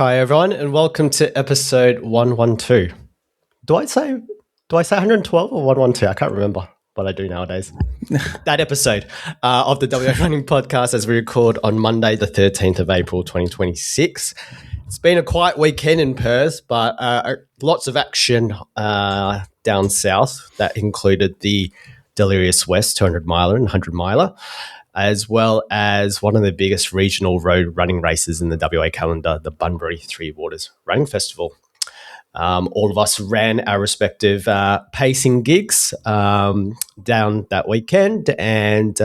Hi everyone, and welcome to episode 112. Do I say 112 or 112? I can't remember what I do nowadays. That episode of the WA Running Podcast as we record on Monday, the 13th of April, 2026. It's been a quiet weekend in Perth, but lots of action down south that included the Delirious W.E.S.T 200 miler and 100 miler, as well as one of the biggest regional road running races in the WA calendar, the Bunbury Three Waters Running Festival. All of us ran our respective pacing gigs down that weekend, and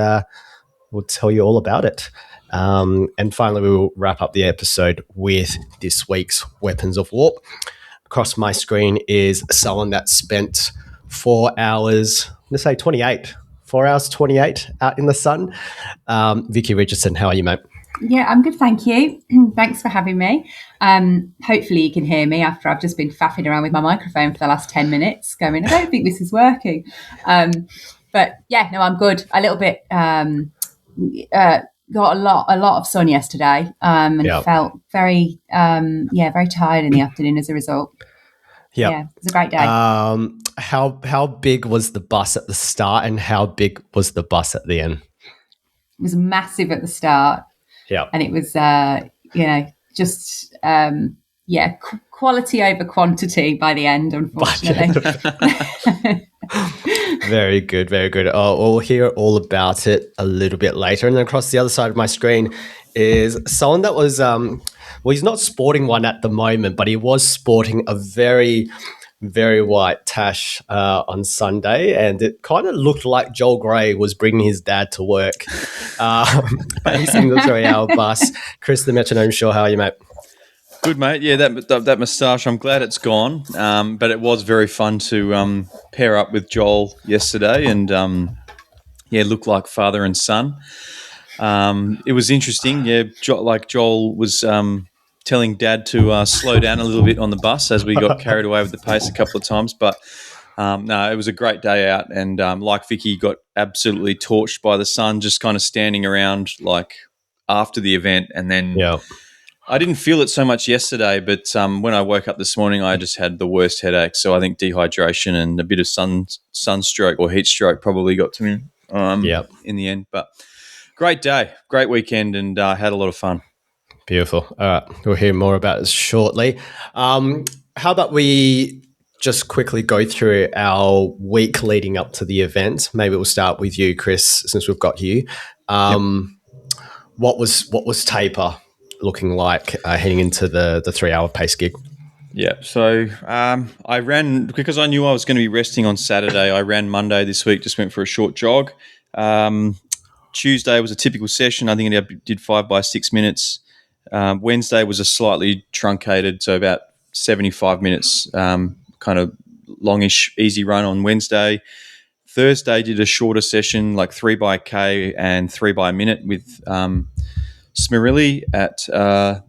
we'll tell you all about it. And finally, we will wrap up the episode with this week's Weapons of Warp. Across my screen is someone that spent 4 hours, let's say 28, 4 hours 28 out in the sun. Vici Richardson, how are you, mate? Yeah, I'm good, thank you. Thanks for having me. Hopefully you can hear me after I've just been faffing around with my microphone for the last 10 minutes going, I don't think this is working. But yeah, no, I'm good. A little bit, got a lot of sun yesterday and felt very, very tired in the afternoon as a result. Yep. Yeah, it was a great day. How big was the bus at the start and how big was the bus at the end? It was massive at the start. Yeah. And it was, just, quality over quantity by the end, unfortunately. Very good, very good. We'll hear all about it a little bit later. And then across the other side of my screen is someone that was, he's not sporting one at the moment, but he was sporting a very, very white tash on Sunday, and it kind of looked like Joel Gray was bringing his dad to work. Pacing the 3-hour bus. Chris, the Metronome Show, how are you, mate? Good, mate. Yeah, that moustache, I'm glad it's gone. But it was very fun to pair up with Joel yesterday and, look like father and son. It was interesting. Yeah, Joel was telling Dad to slow down a little bit on the bus as we got carried away with the pace a couple of times. But, no, it was a great day out. And like Vicky, got absolutely torched by the sun, just kind of standing around like after the event. And then I didn't feel it so much yesterday, but when I woke up this morning, I just had the worst headache. So I think dehydration and a bit of sunstroke or heat stroke probably got to me in the end. But great day, great weekend, and had a lot of fun. Beautiful. All right, we'll hear more about this shortly. How about we just quickly go through our week leading up to the event? Maybe we'll start with you, Chris, since we've got you. What was taper looking like heading into the 3-hour pace gig? Yeah, so I ran, because I knew I was going to be resting on Saturday, I ran Monday this week, just went for a short jog. Tuesday was a typical session. I think I did 5 by 6 minutes. Wednesday was a slightly truncated, so about 75 minutes, kind of longish, easy run on Wednesday. Thursday did a shorter session, like 3 by K and 3 by minute with Smirilli at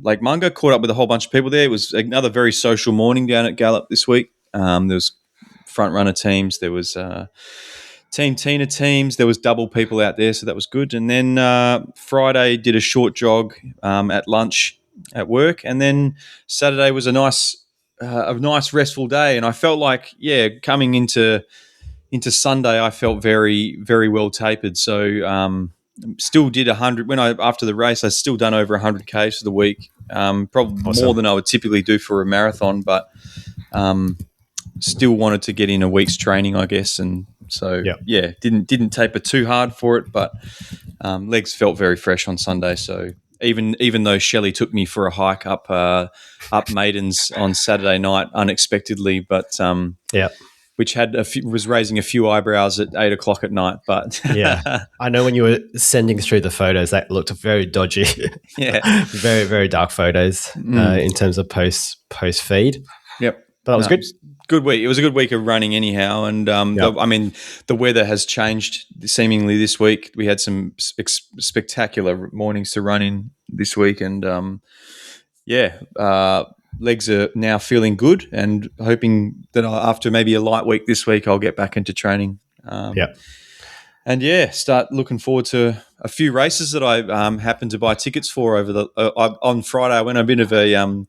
Lake Munga. Caught up with a whole bunch of people there. It was another very social morning down at Gallup this week. There was front runner teams. There was Team Tina teams. There was double people out there, so that was good. And then Friday did a short jog at lunch at work, and then Saturday was a nice restful day. And I felt like, coming into Sunday, I felt very, very well tapered. So still did 100 after the race. I still done over 100 Ks for the week, probably awesome. More than I would typically do for a marathon, but still wanted to get in a week's training, I guess, and so didn't taper too hard for it, but legs felt very fresh on Sunday. So even though Shelley took me for a hike up Maidens on Saturday night unexpectedly, but which was raising a few eyebrows at 8 o'clock at night. But I know when you were sending through the photos, that looked very dodgy. Very, very dark photos in terms of post feed. Yep, but that was good. Good week. It was a good week of running anyhow, and the weather has changed seemingly this week. We had some spectacular mornings to run in this week, and legs are now feeling good, and hoping that after maybe a light week this week, I'll get back into training. and start looking forward to a few races that I happened to buy tickets for over the on Friday. I went a bit of a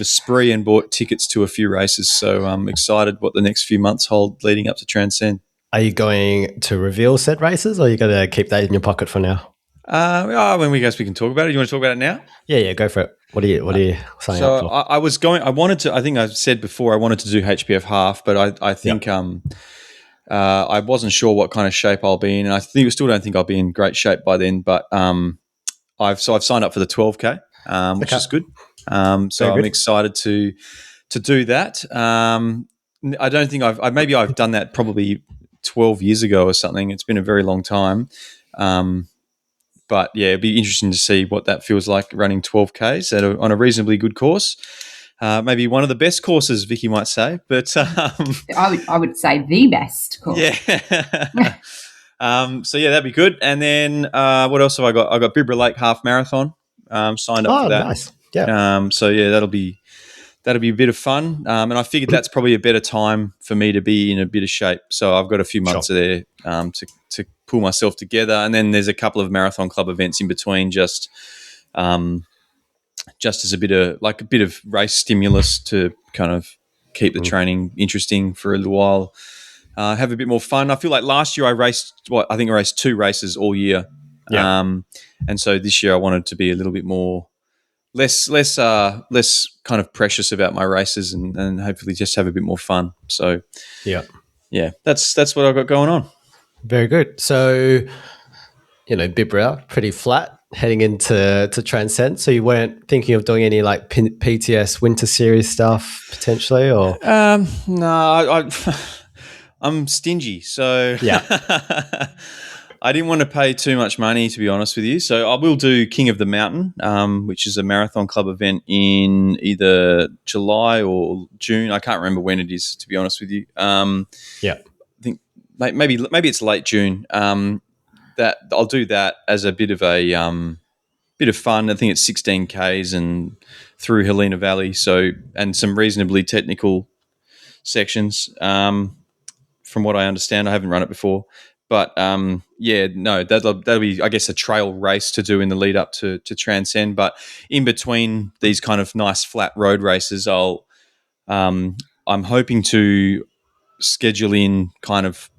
spree and bought tickets to a few races. So I'm excited what the next few months hold leading up to Transcend. Are you going to reveal said races, or are you going to keep that in your pocket for now? When we guess we can talk about it. You want to talk about it now? Yeah, go for it. What are you signing up for? I was going. I wanted to. I think I said before I wanted to do HPF half, but I think I wasn't sure what kind of shape I'll be in, and I still don't think I'll be in great shape by then. But I've signed up for the 12K, which is good. So I'm excited to do that. I don't think I've done that probably 12 years ago or something. It's been a very long time. But yeah, it'd be interesting to see what that feels like running 12Ks on a reasonably good course. Maybe one of the best courses, Vicky might say. But I would say the best course. Yeah. So that'd be good. And then what else have I got? I got Bibra Lake Half Marathon. Signed up for that. Nice. Yeah. That'll be a bit of fun. And I figured that's probably a better time for me to be in a bit of shape. So I've got a few months there to pull myself together. And then there's a couple of Marathon Club events in between, just as a bit of race stimulus to kind of keep the training interesting for a little while. Have a bit more fun. I feel like last year I raced 2 races all year. Yeah. And so this year I wanted to be a little bit more less kind of precious about my races and hopefully just have a bit more fun. So that's what I've got going on. Very good. So, Bibra, pretty flat heading into Transcend. So you weren't thinking of doing any like PTS Winter Series stuff potentially, or? No, I'm stingy, so I didn't want to pay too much money, to be honest with you. So I will do King of the Mountain, which is a Marathon Club event in either July or June. I can't remember when it is, to be honest with you. I think maybe it's late June. That I'll do that as a bit of fun. I think it's 16 Ks and through Helena Valley, and some reasonably technical sections. From what I understand, I haven't run it before. But that'll be, I guess, a trail race to do in the lead up to Transcend. But in between these kind of nice flat road races, I'm hoping to schedule in kind of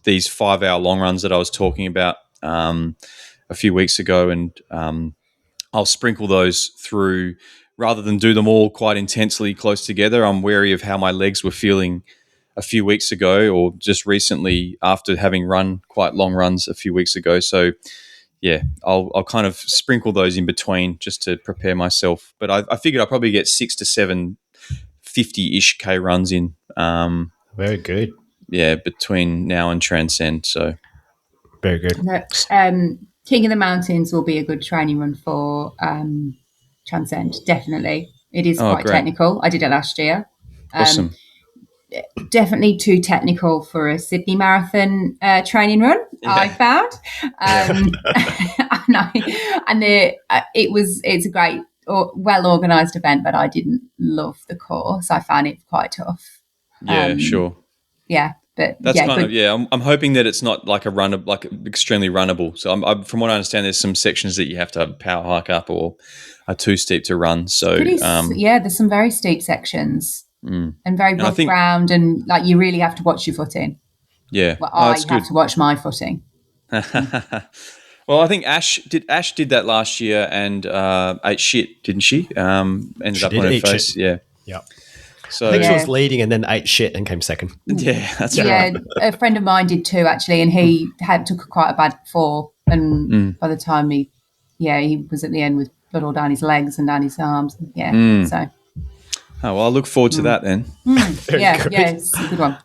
these 5-hour long runs that I was talking about a few weeks ago, and I'll sprinkle those through rather than do them all quite intensely close together. I'm wary of how my legs were feeling a few weeks ago, or just recently after having run quite long runs a few weeks ago. So I'll kind of sprinkle those in between just to prepare myself. But I figured I'll probably get 6 to 7 50-ish K runs in. Very good. Yeah, between now and Transcend. So very good. King of the Mountains will be a good training run for Transcend. Definitely, it is quite technical. I did it last year. Awesome. Definitely too technical for a Sydney Marathon training run. I found, it's a great, well organised event, but I didn't love the course. I found it quite tough. Sure. Yeah, but that's I'm hoping that it's not like extremely runnable. So from what I understand, there's some sections that you have to power hike up or are too steep to run. So there's some very steep sections. And very rough ground, and like you really have to watch your footing. Yeah, well, I have to watch my footing. Well, I think Ash did that last year and ate shit, didn't she? Ended up on her face. Shit. Yeah. So I think she was leading and then ate shit and came second. Yeah, that's right. Yeah, a friend of mine did too, actually, and he took quite a bad fall. And by the time he was at the end with blood all down his legs and down his arms. Yeah, so. Oh, well, I'll look forward to that then. It's a good one.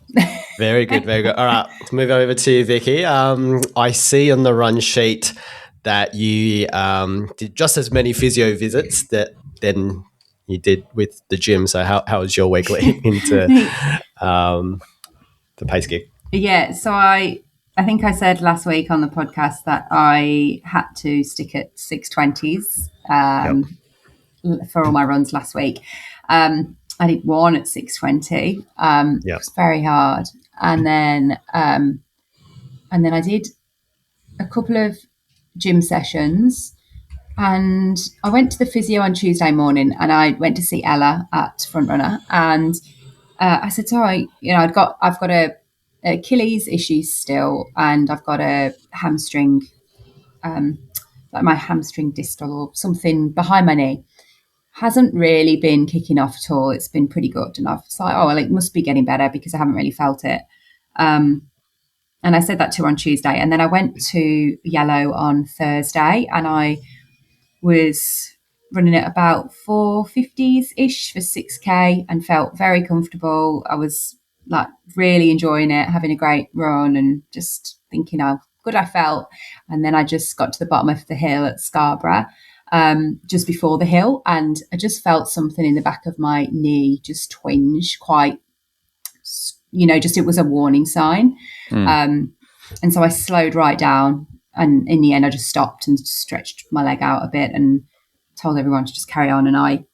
Very good, very good. All right, let's move over to you, Vicky. I see on the run sheet that you did just as many physio visits than you did with the gym. So how was your week leading into the pace gig? Yeah, so I think I said last week on the podcast that I had to stick at 6:20s for all my runs last week. I did one at 6:20. It was very hard. And then I And then I did a couple of gym sessions, and I went to the physio on Tuesday morning, and I went to see Ella at Front Runner, and I said, "So I've got a Achilles issue still, and I've got a hamstring, like my hamstring distal or something behind my knee. Hasn't really been kicking off at all. It's been pretty good." And I was like, "Oh, well, it must be getting better because I haven't really felt it." And I said that to her on Tuesday. And then I went to Yellow on Thursday, and I was running at about 450s-ish for 6K and felt very comfortable. I was like really enjoying it, having a great run and just thinking how good I felt. And then I just got to the bottom of the hill at Scarborough, just before the hill, and I just felt something in the back of my knee just twinge quite, just it was a warning sign. And so I slowed right down, and in the end I just stopped and stretched my leg out a bit and told everyone to just carry on. And I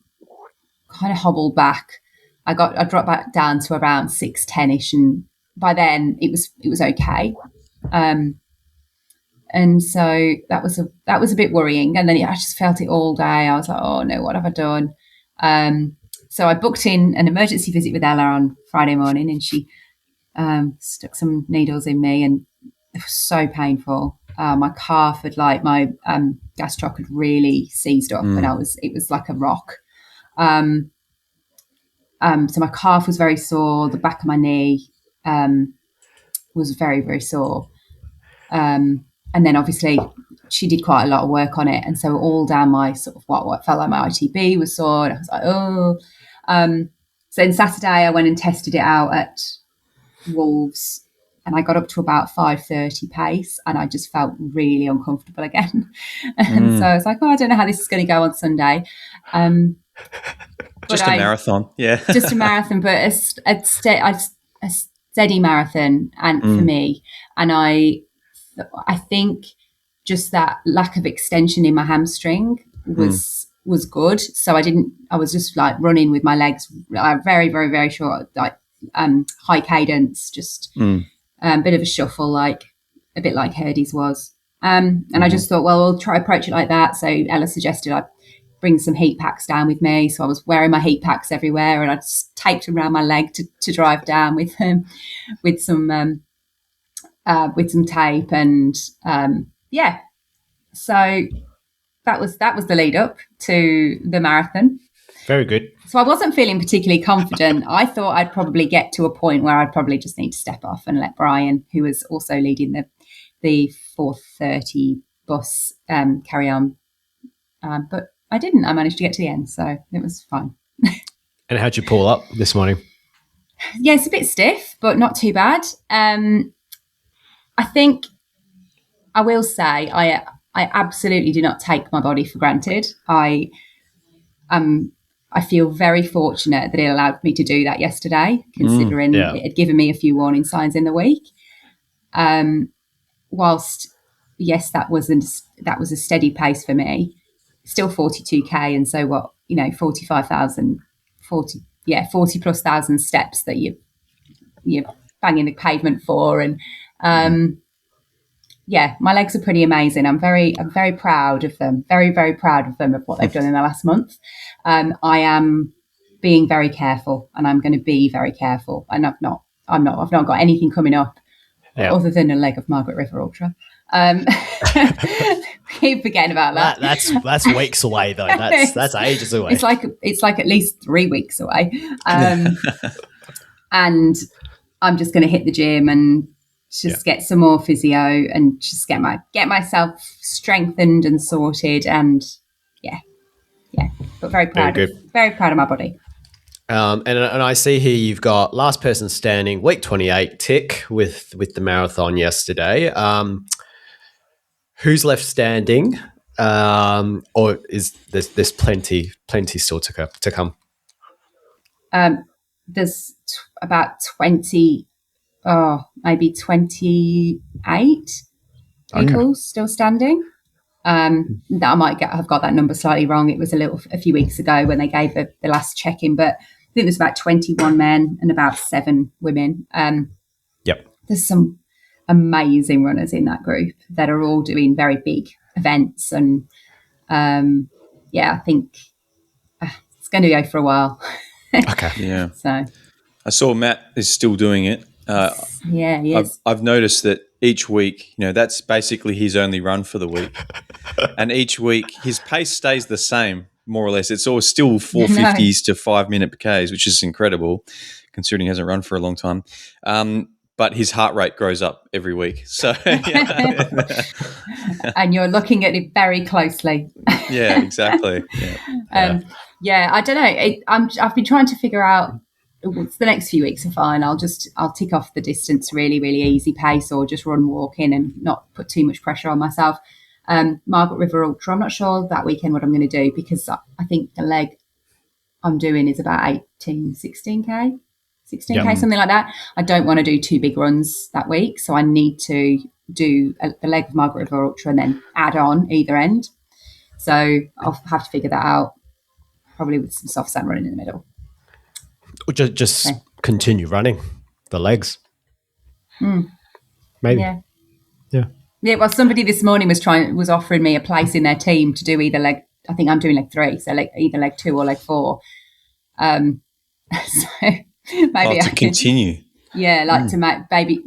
kind of hobbled back. I dropped back down to around 6:10ish, and by then it was okay. And so that was a bit worrying. And then I just felt it all day. I was like, oh no, what have I done? So I booked in an emergency visit with Ella on Friday morning, and she stuck some needles in me, and it was so painful. My calf had my gastroc had really seized up, and it was like a rock. So my calf was very sore. The back of my knee was very, very sore. And then obviously she did quite a lot of work on it. And so all down my sort of what felt like my ITB was sore. And I was like, oh. So then Saturday I went and tested it out at Wolves, and I got up to about 5:30 pace, and I just felt really uncomfortable again. And so I was like, oh, I don't know how this is going to go on Sunday. Just a marathon. Yeah. Just a marathon, but a steady marathon, and for me. And I think just that lack of extension in my hamstring was good. So I was just like running with my legs very, very, very short, like high cadence, just a bit of a shuffle, like a bit like Herdy's was. And I just thought, well, I'll try approach it like that. So Ella suggested I bring some heat packs down with me. So I was wearing my heat packs everywhere, and I just taped them around my leg to drive down with some tape. And so that was the lead up to the marathon. Very good. So I wasn't feeling particularly confident. I thought I'd probably get to a point where I'd probably just need to step off and let Bryan, who was also leading the 4:30 bus, carry on. But I didn't. I managed to get to the end, so it was fine. And how'd you pull up this morning? Yeah, it's a bit stiff, but not too bad. I think I will say I absolutely do not take my body for granted. I feel very fortunate that it allowed me to do that yesterday, considering it had given me a few warning signs in the week. Whilst, yes, that was a steady pace for me, still 42K. And so 40 plus thousand steps that you're banging the pavement for. And my legs are pretty amazing. I'm very proud of them. Very, very proud of them, of what they've done in the last month. I am being very careful, and I'm going to be very careful. And I've not got anything coming up other than a leg of Margaret River Ultra. Keep forgetting about that. That's weeks away though. That's ages away. It's like at least 3 weeks away. And I'm just going to hit the gym and just get some more physio and just get myself strengthened and sorted. And but very proud of my body. And I see here you've got last person standing, week 28 tick with the marathon yesterday. Who's left standing? Or is there's plenty still to come? There's about 20, maybe 28 people still standing. That I might have got that number slightly wrong. It was a few weeks ago when they gave the last check-in, but I think there's about 21 men and about 7 women. There's some amazing runners in that group that are all doing very big events. And I think it's going to go for a while. Okay. Yeah. So, I saw Matt is still doing it. yeah, he is. I've noticed that each week, that's basically his only run for the week. And each week his pace stays the same, more or less. It's always still 450s to 5-minute Ks, which is incredible considering he hasn't run for a long time. But his heart rate grows up every week. So, And you're looking at it very closely. Yeah, exactly. Yeah. I don't know. I've been trying to figure out. The next few weeks are fine. I'll tick off the distance really, really easy pace, or just run, walk in, and not put too much pressure on myself. Margaret River Ultra, I'm not sure that weekend what I'm going to do, because I think the leg I'm doing is about 16k, something like that. I don't want to do 2 big runs that week, so I need to do the leg of Margaret River Ultra and then add on either end. So I'll have to figure that out, probably with some soft sand running in the middle. Or just continue running the legs. Maybe. Yeah. Well, somebody this morning was offering me a place in their team to do either leg. I think I'm doing leg 3, so either leg 2 or leg 4. So maybe to continue. To maybe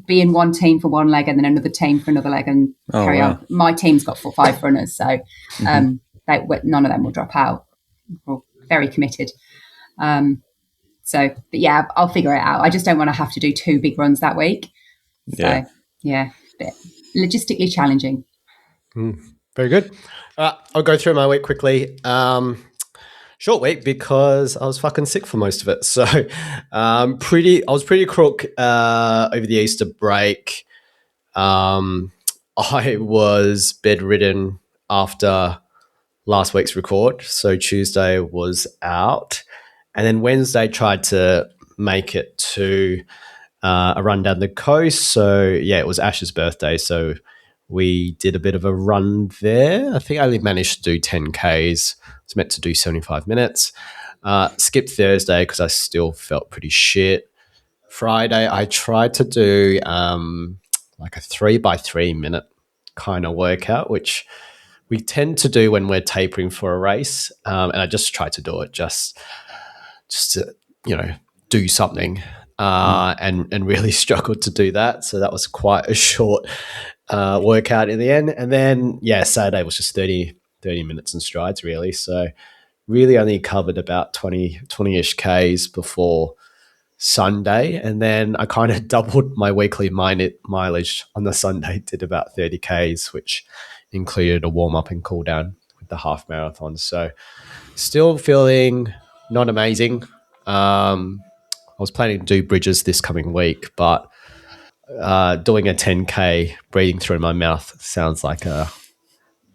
be in one team for one leg and then another team for another leg, and carry on. My team's got 5 runners, so none of them will drop out. We're very committed. But I'll figure it out. I just don't want to have to do 2 big runs that week. So, a bit logistically challenging. Very good. I'll go through my week quickly. Short week because I was fucking sick for most of it. So I was pretty crook over the Easter break. I was bedridden after last week's record. So Tuesday was out. And then Wednesday tried to make it to a run down the coast. So, it was Ash's birthday. So we did a bit of a run there. I think I only managed to do 10Ks. I was meant to do 75 minutes. Skipped Thursday because I still felt pretty shit. Friday, I tried to do like a 3x3 minute kind of workout, which we tend to do when we're tapering for a race. And I just tried to do it just to, do something. And really struggled to do that. So that was quite a short workout in the end. And then, Saturday was just 30 minutes in strides, really. So really only covered about 20-ish Ks before Sunday. And then I kind of doubled my weekly mileage on the Sunday, did about 30 Ks, which included a warm-up and cool-down with the half marathon. So still feeling not amazing. I was planning to do bridges this coming week, but doing a 10K breathing through my mouth sounds like an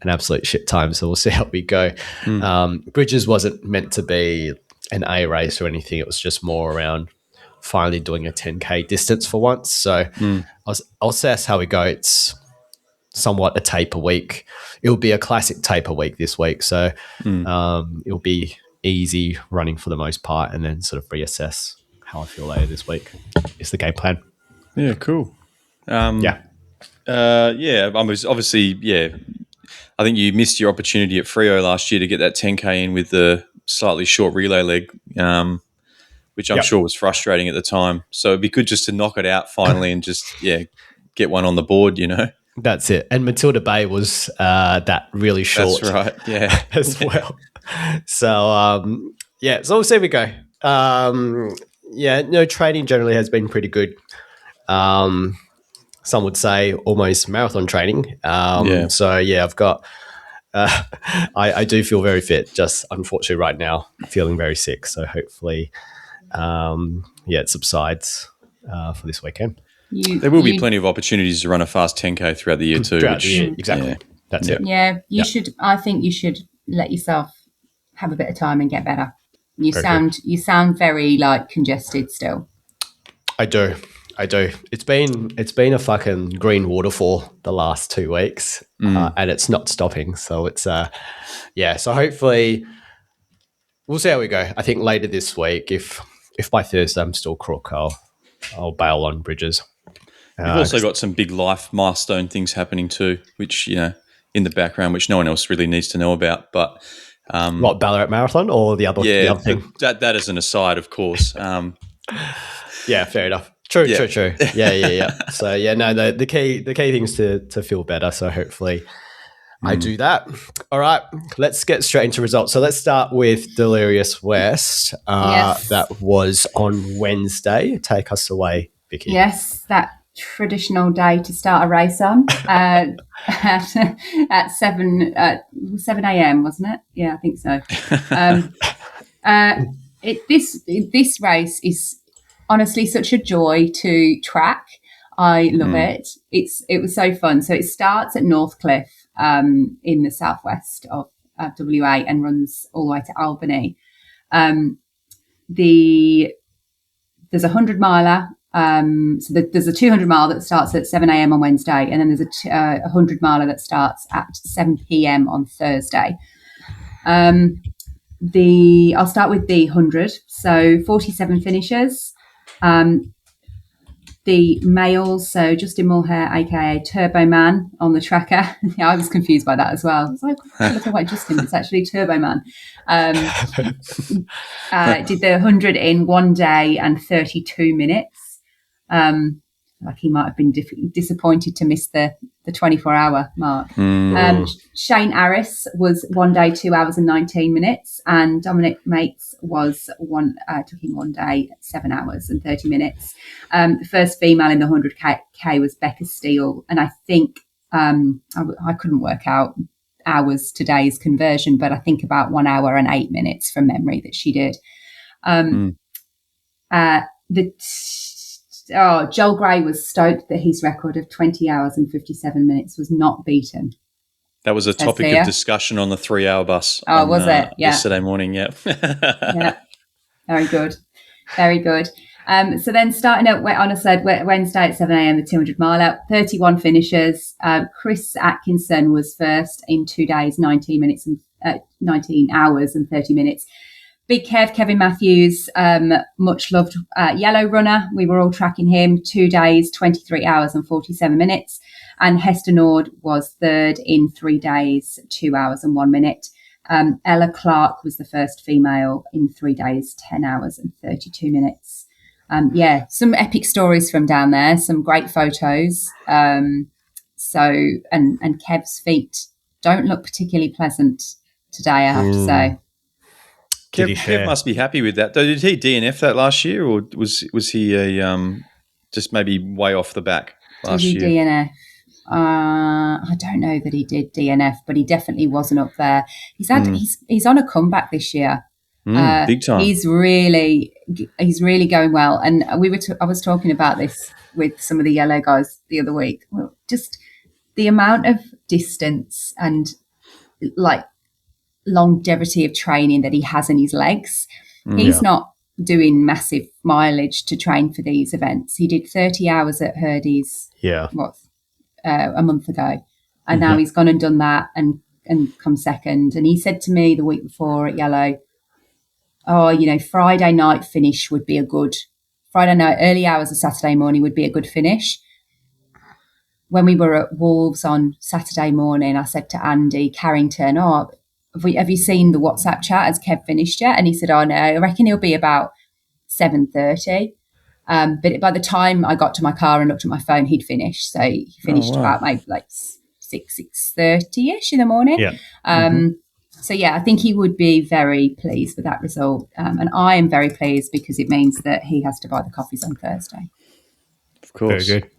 absolute shit time. So we'll see how we go. Bridges wasn't meant to be an A race or anything. It was just more around finally doing a 10K distance for once. So I'll assess how we go. It's somewhat a taper week. It'll be a classic taper week this week. So it'll be easy running for the most part, and then sort of reassess how I feel later this week is the game plan. Yeah, cool. I was obviously, I think you missed your opportunity at Freo last year to get that 10K in with the slightly short relay leg, which I'm sure was frustrating at the time. So it'd be good just to knock it out finally and just, get one on the board, That's it. And Matilda Bay was that really short. That's right, yeah. as well. So, so we'll see how we go. Training generally has been pretty good. Some would say almost marathon training. So, I've got I do feel very fit, just unfortunately right now feeling very sick. So hopefully, it subsides for this weekend. There will be plenty of opportunities to run a fast 10K throughout the year too. Exactly. Yeah. That's it. Yeah, you should. I think you should let yourself have a bit of time and get better. You sound very congested still. I do. It's been a fucking green waterfall the last 2 weeks, and it's not stopping. So it's So hopefully we'll see how we go. I think later this week, if by Thursday I'm still crook, I'll bail on bridges. You've also got some big life milestone things happening too, which, in the background, which no one else really needs to know about. But what, Ballarat Marathon or the other thing? That is an aside, of course. Yeah, fair enough. True. Yeah. Yeah. So no, the key thing is to feel better. So hopefully I do that. All right, let's get straight into results. So let's start with Delirious W.E.S.T. Yes. That was on Wednesday. Take us away, Vicky. Yes, that traditional day to start a race on at 7 a.m. wasn't it? Yeah, I think so. This race is honestly such a joy to track. I love it. It was so fun. So it starts at Northcliffe in the southwest of WA and runs all the way to Albany. There's a 100 miler. So there's a 200 mile that starts at 7 a.m. on Wednesday, and then there's a 100 miler that starts at 7 p.m. on Thursday. I'll start with the 100. So 47 finishers. The males, so Justin Mulhair, aka Turbo Man, on the tracker. Yeah, I was confused by that as well. I was like, I look like Justin, it's actually Turbo Man. Did the 100 in 1 day and 32 minutes. Like he might have been disappointed to miss the 24-hour mark. Shane Harris was 1 day, 2 hours and 19 minutes, and Dominic Mates was took him 1 day, 7 hours and 30 minutes. The first female in the 100K was Becca Steele, and I think I couldn't work out hours today's conversion, but I think about 1 hour and 8 minutes from memory that she did. Joel Gray was stoked that his record of 20 hours and 57 minutes was not beaten. That was a topic of discussion on the 3-hour bus. Oh, was it? Yeah. Yesterday morning, yeah. Yeah. Very good. Very good. So then starting at, on I said, Wednesday at 7 a.m, the 200 mile out, 31 finishers. Chris Atkinson was first in 2 days, 19 hours and 30 minutes. Big Kevin Matthews, much loved yellow runner. We were all tracking him, 2 days, 23 hours and 47 minutes. And Hester Nord was third in 3 days, 2 hours and 1 minute. Ella Clark was the first female in 3 days, 10 hours and 32 minutes. Some epic stories from down there, some great photos. And Kev's feet don't look particularly pleasant today, I have to say. Kev must be happy with that. Did he DNF that last year, or was he just maybe way off the back last year? Did he DNF? I don't know that he did DNF, but he definitely wasn't up there. He's on a comeback this year. Big time. He's really going well. And I was talking about this with some of the yellow guys the other week. Well, just the amount of distance and like longevity of training that he has in his legs. He's not doing massive mileage to train for these events. He did 30 hours at Hurdy's a month ago, and now he's gone and done that and come second. And he said to me the week before at Yellow, Friday night finish would be a good Friday night, early hours of Saturday morning would be a good finish. When we were at Wolves on Saturday morning, I said to Andy Carrington, have you seen the WhatsApp chat? Has Kev finished yet? And he said, no, I reckon he'll be about 7:30. But by the time I got to my car and looked at my phone, he'd finished. So he finished about maybe like 6:30ish in the morning. Yeah. So I think he would be very pleased with that result. And I am very pleased because it means that he has to buy the coffees on Thursday. Of course. Very good.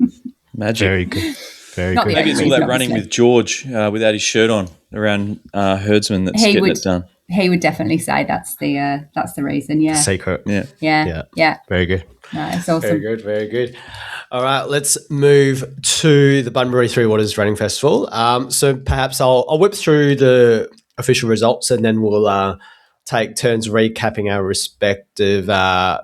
Magic. Very good. Very good. Maybe it's all that running with George without his shirt on around Herdsman that's getting it done. He would definitely say that's the reason. Yeah. Secret. Yeah. Very good. No, it's awesome. Very good. All right, let's move to the Bunbury Three Waters Running Festival. So perhaps I'll whip through the official results and then we'll take turns recapping our respective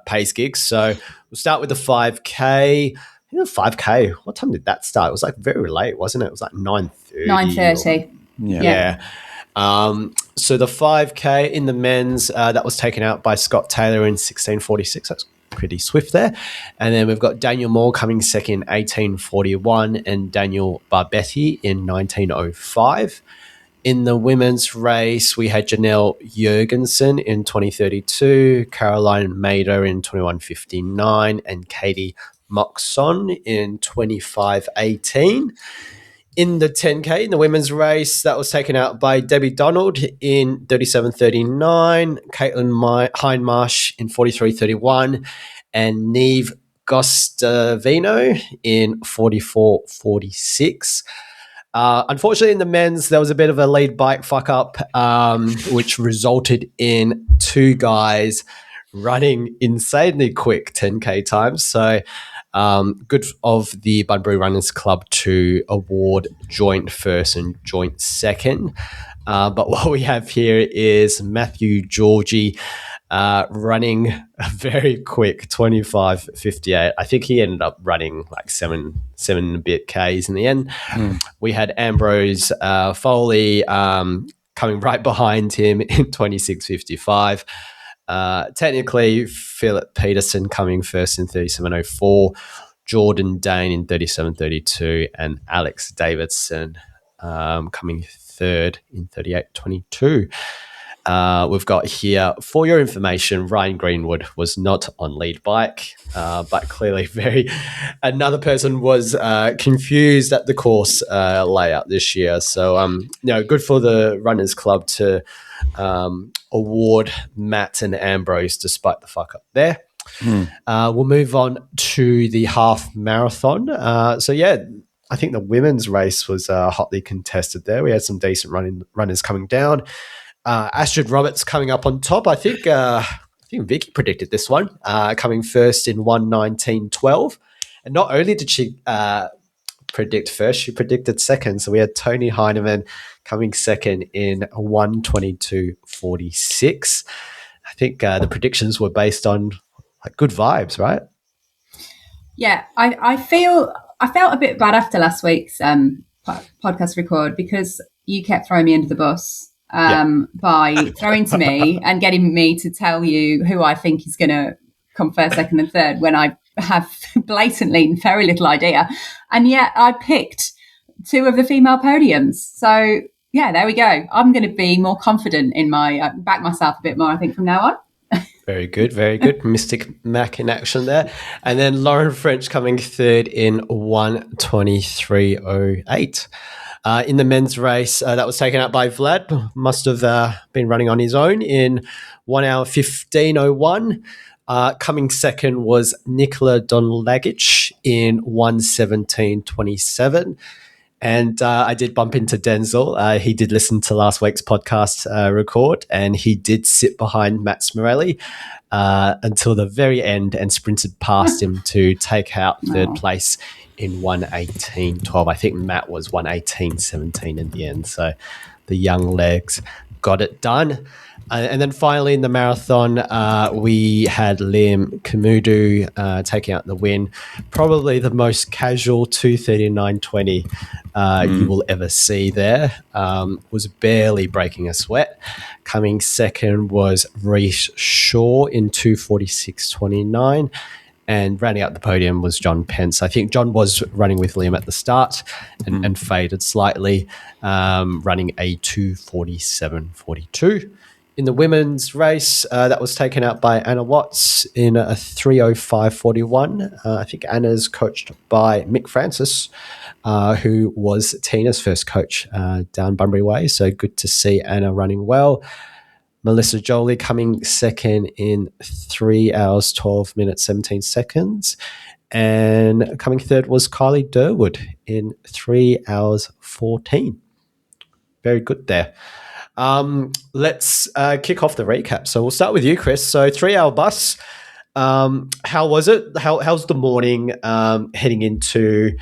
pace gigs. So we'll start with the 5K. The 5K, what time did that start? It was like very late, wasn't it? It was like 9:30. 9:30. Yeah. So the 5K in the men's, that was taken out by Scott Taylor in 16:46. That's pretty swift there. And then we've got Daniel Moore coming second, 18:41, and Daniel Barbetti in 19:05. In the women's race, we had Janelle Jurgensen in 20:32, Caroline Mader in 21:59, and Katie Moxon in 25:18. In the 10K, in the women's race, that was taken out by Debbie Donald in 37:39, Caitlin Hindmarsh in 43:31, and Neve Gostavino in 44:46. Unfortunately, in the men's, there was a bit of a lead bike fuck up, which resulted in two guys running insanely quick 10K times. So good of the Bunbury Runners Club to award joint first and joint second. But what we have here is Matthew Georgie running a very quick 25:58. I think he ended up running like seven and a bit Ks in the end. We had Ambrose Foley coming right behind him in 26:55. Technically, Philip Peterson coming first in 37:04, Jordan Dane in 37:32, and Alex Davidson coming third in 38:22. We've got here, for your information, Ryan Greenwood was not on lead bike, but clearly another person was confused at the course layout this year. So, good for the Runners Club to award Matt and Ambrose despite the fuck up there. We'll move on to the half marathon. I think the women's race was hotly contested there. We had some decent runners coming down. Astrid Roberts coming up on top. I think Vicky predicted this one, coming first in 1:19:12. And not only did she predict first, she predicted second. So we had Tony Heineman coming second in 1:22:46. I think the predictions were based on like good vibes, right? Yeah, I felt a bit bad after last week's podcast record because you kept throwing me under the bus by throwing to me and getting me to tell you who I think is going to come first, second, and third when I have blatantly very little idea. And yet I picked two of the female podiums. So, yeah, there we go. I'm going to be more confident in my back myself a bit more, I think, from now on. Very good, very good. Mystic Mac in action there. And then Lauren French coming third in 1:23:08. In the men's race, that was taken out by Vlad. Must have been running on his own in 1:15:01. Coming second was Nikola Donlagic in 1:17:27. And I did bump into Denzel. He did listen to last week's podcast record, and he did sit behind Matt Smorelli until the very end and sprinted past him to take out third place in 1:18:12. I think Matt was 1:18:17 in the end. So the young legs got it done. And then finally in the marathon, we had Liam Kamudu taking out the win. Probably the most casual 2:39:20 you will ever see there. Was barely breaking a sweat. Coming second was Reece Shaw in 2:46:29. And rounding out the podium was John Pence. I think John was running with Liam at the start and faded slightly, running a 2:47:42. In the women's race, that was taken out by Anna Watts in a 3:05:41. I think Anna's coached by Mick Francis, who was Tina's first coach down Bunbury Way. So good to see Anna running well. Melissa Jolie coming second in 3 hours, 12 minutes, 17 seconds. And coming third was Kylie Durwood in 3 hours, 14. Very good there. Let's kick off the recap. So we'll start with you, Chris. So 3-hour bus. How was it? How's the morning heading into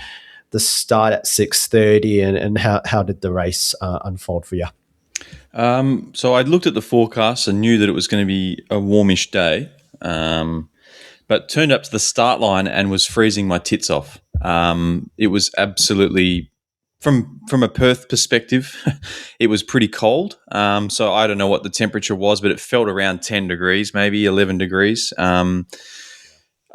the start at 6:30, and how did the race unfold for you? So I looked at the forecast and knew that it was going to be a warmish day, but turned up to the start line and was freezing my tits off. It was absolutely, from a Perth perspective, it was pretty cold. So I don't know what the temperature was, but it felt around 10 degrees, maybe 11 degrees.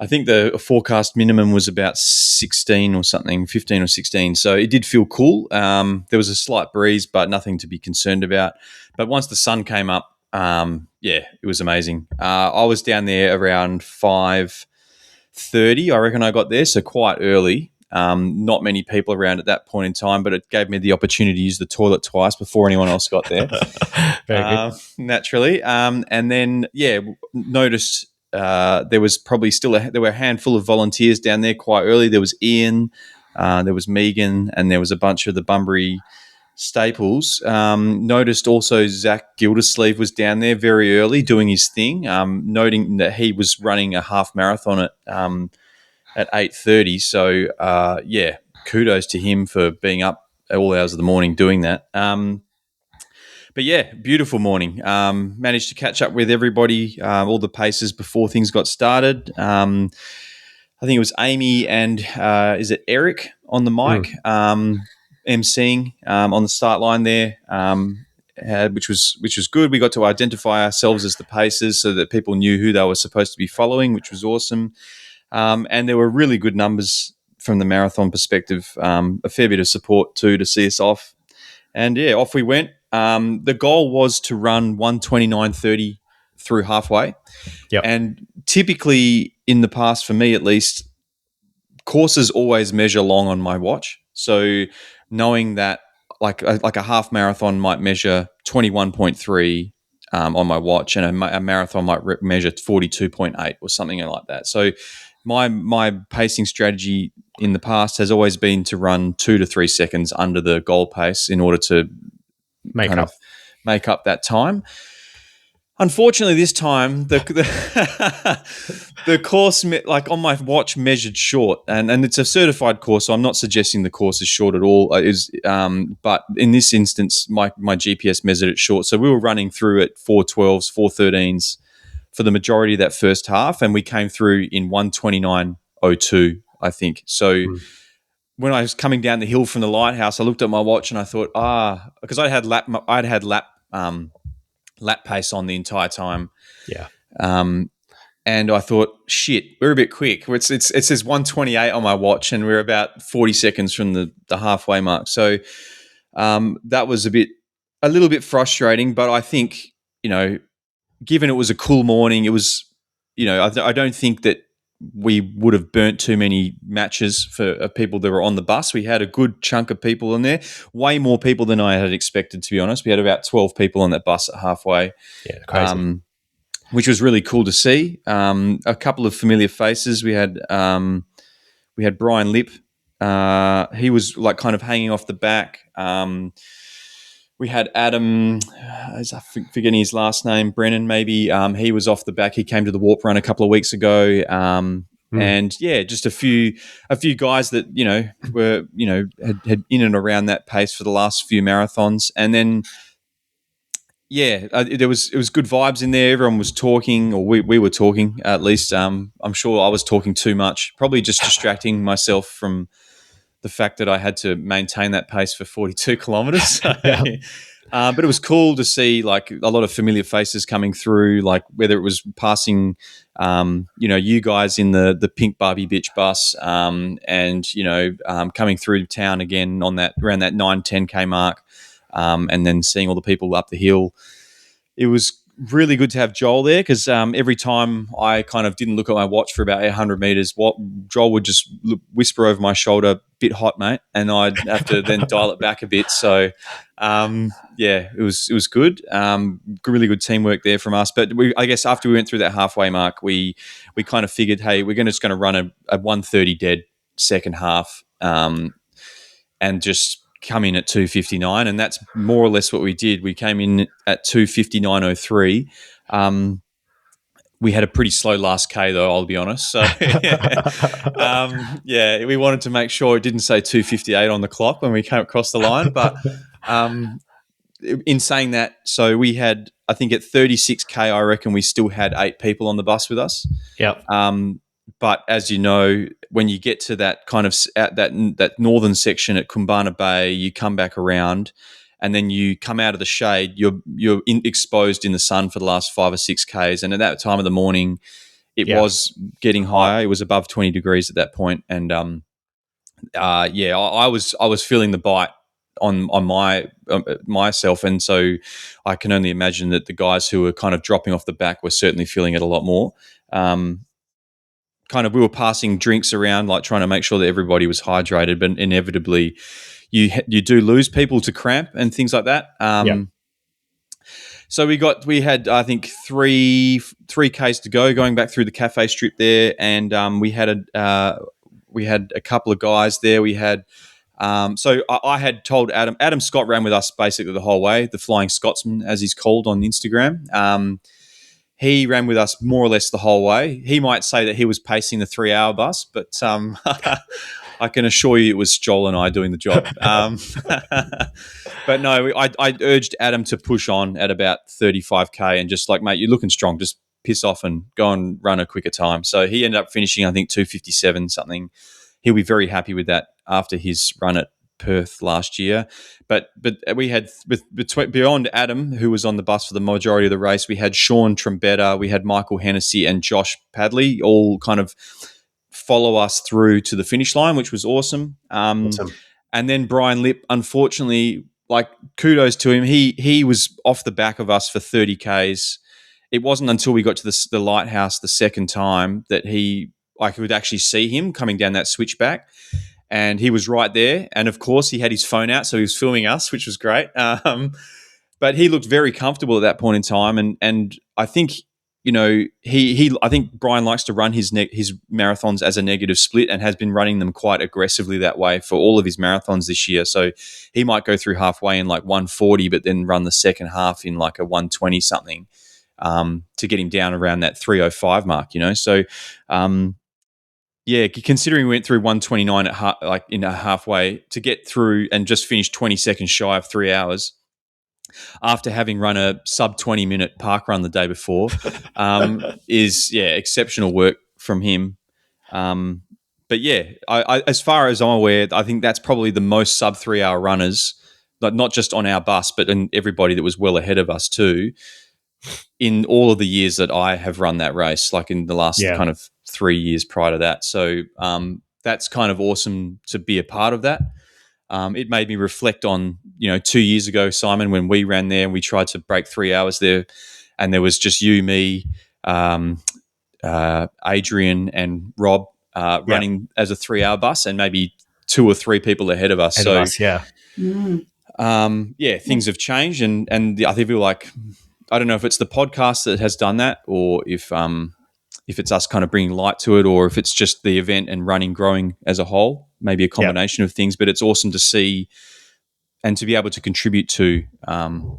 I think the forecast minimum was about 16 or something, 15 or 16. So it did feel cool. There was a slight breeze, but nothing to be concerned about. But once the sun came up, it was amazing. I was down there around 5:30. I reckon I got there, so quite early. Not many people around at that point in time, but it gave me the opportunity to use the toilet twice before anyone else got there. Very good. Naturally. And then, noticed there was probably there were a handful of volunteers down there quite early. There was Ian, there was Megan, and there was a bunch of the Bunbury staples. Noticed also Zacheus Gildersleeve was down there very early doing his thing, noting that he was running a half marathon at 8:30. So, kudos to him for being up at all hours of the morning doing that. But yeah, beautiful morning. Managed to catch up with everybody, all the paces before things got started. I think it was Amy and is it Eric on the mic, emceeing on the start line there, which was good. We got to identify ourselves as the paces so that people knew who they were supposed to be following, which was awesome. And there were really good numbers from the marathon perspective, a fair bit of support too to see us off. And yeah, off we went. The goal was to run 1:29:30 through halfway. Yep. And typically in the past, for me at least, courses always measure long on my watch. So knowing that like a half marathon might measure 21.3 on my watch, and a marathon might measure 42.8 or something like that. So my pacing strategy in the past has always been to run 2 to 3 seconds under the goal pace in order to Make up that time. Unfortunately, this time the course on my watch measured short, and it's a certified course, so I'm not suggesting the course is short at all. But in this instance, my GPS measured it short, so we were running through at 4:12s, 4:13s for the majority of that first half, and we came through in 1:29:02, I think. So. When I was coming down the hill from the lighthouse, I looked at my watch and I thought, because I'd had lap pace on the entire time. Yeah. And I thought, shit, we're a bit quick. It says 1:28 on my watch, and we're about 40 seconds from the halfway mark. So that was a little bit frustrating. But I think, given it was a cool morning, it was, I don't think that we would have burnt too many matches for people that were on the bus. We had a good chunk of people in there, way more people than I had expected, to be honest. We had about 12 people on that bus at halfway. Yeah, crazy. Which was really cool to see. A couple of familiar faces. We had Bryan Lip. He was like kind of hanging off the back. We had Adam, I'm forgetting his last name, Brennan maybe. He was off the back. He came to the Warp Run a couple of weeks ago. And yeah, just a few guys that, were, had in and around that pace for the last few marathons. And then, it was good vibes in there. Everyone was talking, or we were talking at least. I'm sure I was talking too much, probably just distracting myself from the fact that I had to maintain that pace for 42 kilometers. So, but it was cool to see like a lot of familiar faces coming through, like whether it was passing, you guys in the pink Barbie bitch bus, coming through town again on that around that 9-10K mark, and then seeing all the people up the hill. It was really good to have Joel there because every time I kind of didn't look at my watch for about 800 meters, Joel would just whisper over my shoulder, "Bit hot, mate," and I'd have to then dial it back a bit. So, it was good. Really good teamwork there from us. But I guess after we went through that halfway mark, we kind of figured, hey, we're just going to run a 1:30 dead second half, and just come in at 2:59, and that's more or less what we did. We came in at 2:59:03. We had a pretty slow last K though, I'll be honest. So we wanted to make sure it didn't say 2:58 on the clock when we came across the line. But in saying that, so we had, I think at 36K, I reckon we still had 8 people on the bus with us. Yep. But as you know, when you get to that kind of at that northern section at Kumbana Bay, you come back around, and then you come out of the shade. You're exposed in the sun for the last 5 or 6 Ks, and at that time of the morning, it was getting higher. It was above 20 degrees at that point, and I was feeling the bite on my myself, and so I can only imagine that the guys who were kind of dropping off the back were certainly feeling it a lot more. We were passing drinks around, like trying to make sure that everybody was hydrated, but inevitably you do lose people to cramp and things like that. So we had I think three Ks to go, going back through the cafe strip there, and we had a couple of guys there. We had I had told Adam Scott ran with us basically the whole way, the Flying Scotsman as he's called on Instagram. He ran with us more or less the whole way. He might say that he was pacing the 3-hour bus, but I can assure you it was Joel and I doing the job. But no, I urged Adam to push on at about 35K and just like, mate, you're looking strong. Just piss off and go and run a quicker time. So he ended up finishing, I think, 2:57 something. He'll be very happy with that after his run at Perth last year. But we had beyond Adam, who was on the bus for the majority of the race, we had Sean Trombetta, we had Michael Hennessy and Josh Padley all kind of follow us through to the finish line, which was awesome. And then Bryan Lip, unfortunately, like kudos to him, he was off the back of us for 30 Ks. It wasn't until we got to the lighthouse the second time that I could actually see him coming down that switchback. And he was right there. And, of course, he had his phone out, so he was filming us, which was great. But he looked very comfortable at that point in time. And I think, I think Bryan likes to run his marathons as a negative split and has been running them quite aggressively that way for all of his marathons this year. So he might go through halfway in like 140, but then run the second half in like a 120 something to get him down around that 305 mark, So, considering we went through 129 in a halfway to get through and just finish 20 seconds shy of 3 hours after having run a sub 20-minute park run the day before is exceptional work from him. But I as far as I'm aware, I think that's probably the most sub 3 hour runners, not just on our bus, but in everybody that was well ahead of us too, in all of the years that I have run that race, like in the last kind of 3 years prior to that. So that's kind of awesome to be a part of that. It made me reflect on, 2 years ago, Simon, when we ran there and we tried to break 3 hours there, and there was just you, me, Adrian and Rob running as a 3 hour bus and maybe 2 or 3 people ahead of us. Things have changed. And I feel like, I don't know if it's the podcast that has done that or if it's us kind of bringing light to it or if it's just the event and running growing as a whole, maybe a combination of things. But it's awesome to see and to be able to contribute to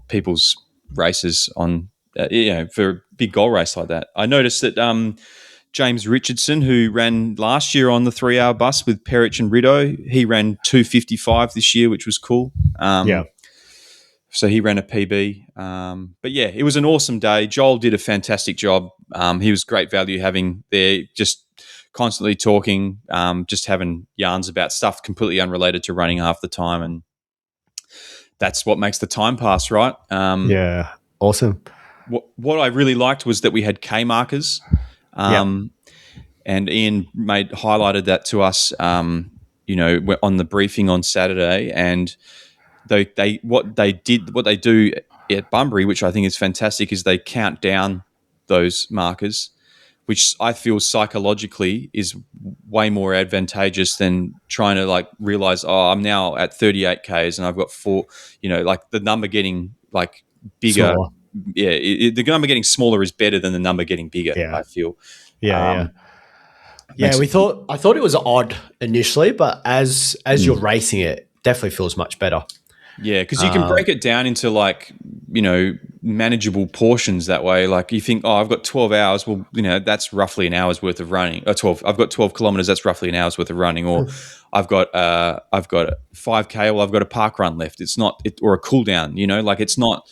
people's races on, for a big goal race like that. I noticed that James Richardson, who ran last year on the 3 hour bus with Perich and Ritto, he ran 2:55 this year, which was cool. So he ran a PB. But it was an awesome day. Joel did a fantastic job. He was great value having there, just constantly talking, just having yarns about stuff completely unrelated to running half the time. And that's what makes the time pass, right? Awesome. What I really liked was that we had K markers. And Ian highlighted that to us, on the briefing on Saturday. And what they do at Bunbury, which I think is fantastic, is they count down those markers, which I feel psychologically is way more advantageous than trying to realize, I'm now at 38 Ks and I've got 4, the number getting bigger. Smaller. The number getting smaller is better than the number getting bigger. I feel. I thought it was odd initially, but as you're racing it, definitely feels much better. Yeah, because you can break it down into manageable portions that way. Like you think, I've got 12 hours. Well, that's roughly an hour's worth of running. Or 12. I've got 12 kilometers. That's roughly an hour's worth of running. Or I've got 5K. Well, I've got a park run left. It's not or a cool down. It's not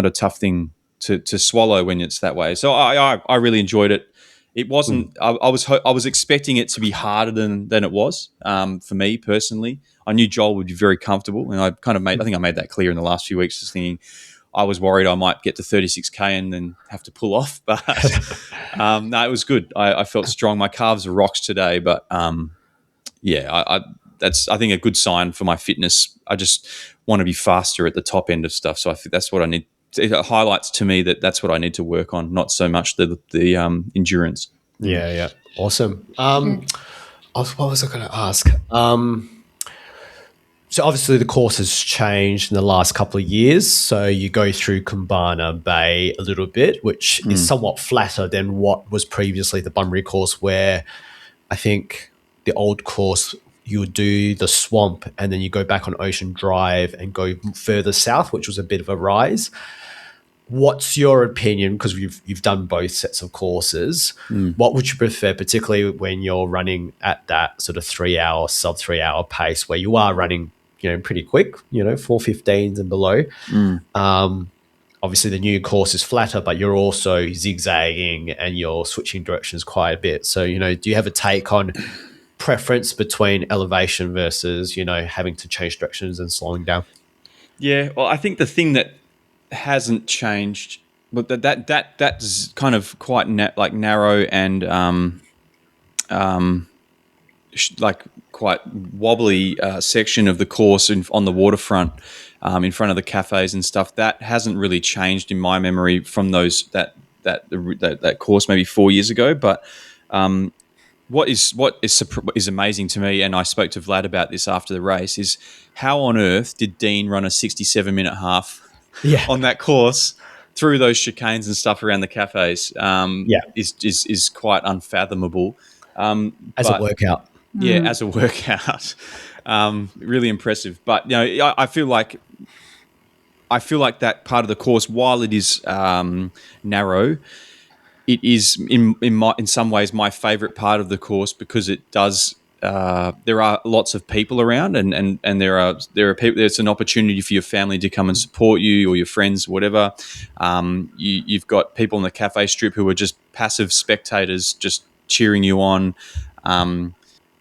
a tough thing to swallow when it's that way. So I really enjoyed it. It wasn't. I was expecting it to be harder than it was for me personally. I knew Joel would be very comfortable, and I think I made that clear in the last few weeks. Just thinking, I was worried I might get to 36K and then have to pull off. But no, it was good. I felt strong. My calves are rocks today, but that's, I think, a good sign for my fitness. I just want to be faster at the top end of stuff. So I think that's what I need. It highlights to me that's what I need to work on, not so much the endurance. Yeah. Awesome. What was I going to ask? So obviously the course has changed in the last couple of years. So you go through Kumbana Bay a little bit, which is somewhat flatter than what was previously the Bunbury course, where I think the old course you would do the swamp and then you go back on Ocean Drive and go further south, which was a bit of a rise. What's your opinion? Because you've done both sets of courses. What would you prefer, particularly when you're running at that sort of 3 hour, sub 3 hour pace where you are running, pretty quick, 4:15s and below. Obviously the new course is flatter, but you're also zigzagging and you're switching directions quite a bit. So, do you have a take on preference between elevation versus, having to change directions and slowing down? Yeah, well, I think the thing that hasn't changed, but that's kind of quite narrow and like quite wobbly section of the course on the waterfront, in front of the cafes and stuff. That hasn't really changed in my memory from that course maybe 4 years ago. But what is amazing to me, and I spoke to Vlad about this after the race, is how on earth did Dean run a 67-minute half on that course through those chicanes and stuff around the cafes? Is quite unfathomable. As a workout. Yeah, as a workout. Really impressive. But I feel like that part of the course, while it is narrow, it is in some ways my favorite part of the course, because it does. There are lots of people around, and there are people. There's an opportunity for your family to come and support you, or your friends, whatever. You've got people on the cafe strip who are just passive spectators, just cheering you on.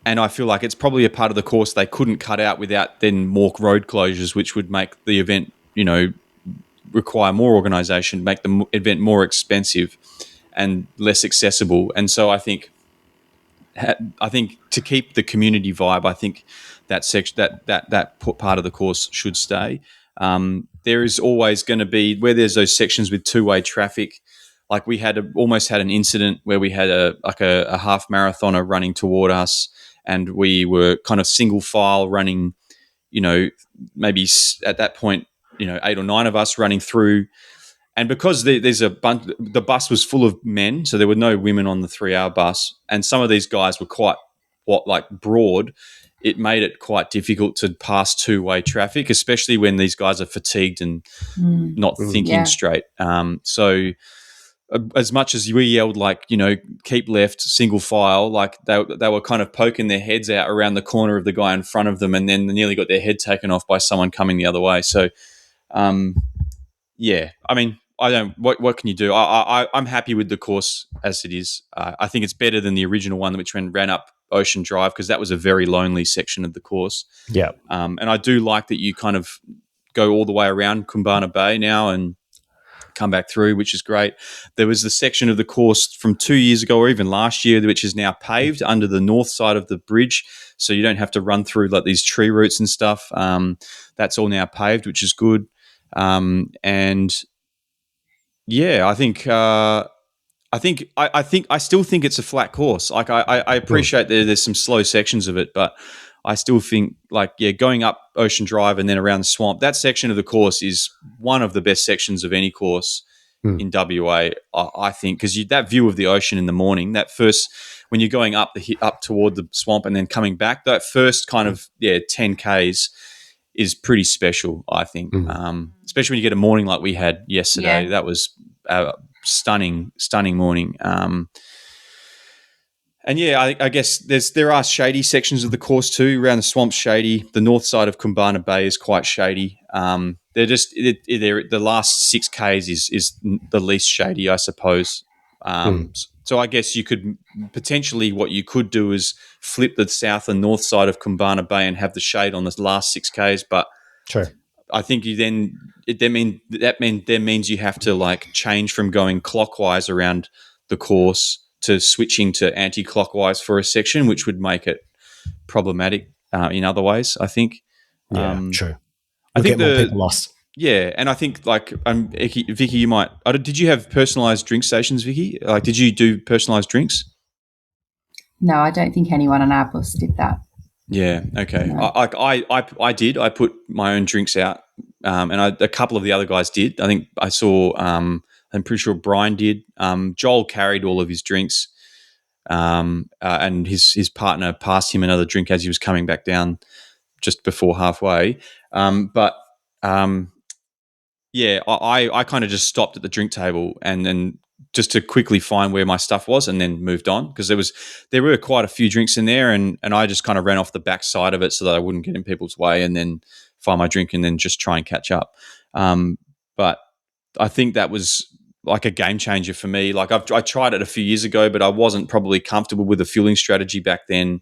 And I feel like it's probably a part of the course they couldn't cut out without then more road closures, which would make the event, require more organisation, make the event more expensive and less accessible. And so I think to keep the community vibe, I think that section, that part of the course should stay. There is always going to be, where there's those sections with two-way traffic. Like we almost had an incident where we had a half marathoner running toward us, and we were kind of single file running, maybe at that point, 8 or 9 of us running through. And because there's a bunch, the bus was full of men, so there were no women on the 3-hour bus, and some of these guys were quite broad. It made it quite difficult to pass two-way traffic, especially when these guys are fatigued and not thinking straight. So as much as we yelled, keep left, single file, they were kind of poking their heads out around the corner of the guy in front of them, and then they nearly got their head taken off by someone coming the other way. So, yeah, I mean, what can you do? I'm happy with the course as it is. I think it's better than the original one, which ran up Ocean Drive, because that was a very lonely section of the course. Yeah. And I do like that you kind of go all the way around Kumbana Bay now and come back through, which is great. There was the section of the course from 2 years ago, or even last year, which is now paved under the north side of the bridge, so you don't have to run through these tree roots and stuff. That's all now paved, which is good. And yeah, I still think it's a flat course. I appreciate there's some slow sections of it, but I still think going up Ocean Drive and then around the swamp, that section of the course is one of the best sections of any course in WA. I think, because that view of the ocean in the morning, that first, when you're going up toward the swamp and then coming back, that first kind of 10 Ks is pretty special, I think. Especially when you get a morning like we had yesterday. That was a stunning morning. And I guess there are shady sections of the course too. Around the swamp, shady. The north side of Kumbana Bay is quite shady. They're just the last 6 Ks is the least shady, I suppose. So I guess you could potentially, what you could do is flip the south and north side of Kumbana Bay and have the shade on the last 6 Ks. But sure. I think that means you have to like change from going clockwise around the course to switching to anti-clockwise for a section, which would make it problematic in other ways, I think. Yeah, true. I You'll think get more people lost. Yeah, and I think like Vicky, you might. Did you have personalised drink stations, Vicky? Like, did you do personalised drinks? No, I don't think anyone on our bus did that. Yeah. Okay. No. I did. I put my own drinks out, and a couple of the other guys did. I think I saw. I'm pretty sure Brian did. Joel carried all of his drinks, and his partner passed him another drink as he was coming back down just before halfway. Yeah, I kind of just stopped at the drink table and then just to quickly find where my stuff was and then moved on because there were quite a few drinks in there and I just kind of ran off the back side of it so that I wouldn't get in people's way and then find my drink and then just try and catch up. But I think that was like a game changer for me. Like I tried it a few years ago, but I wasn't probably comfortable with the fueling strategy back then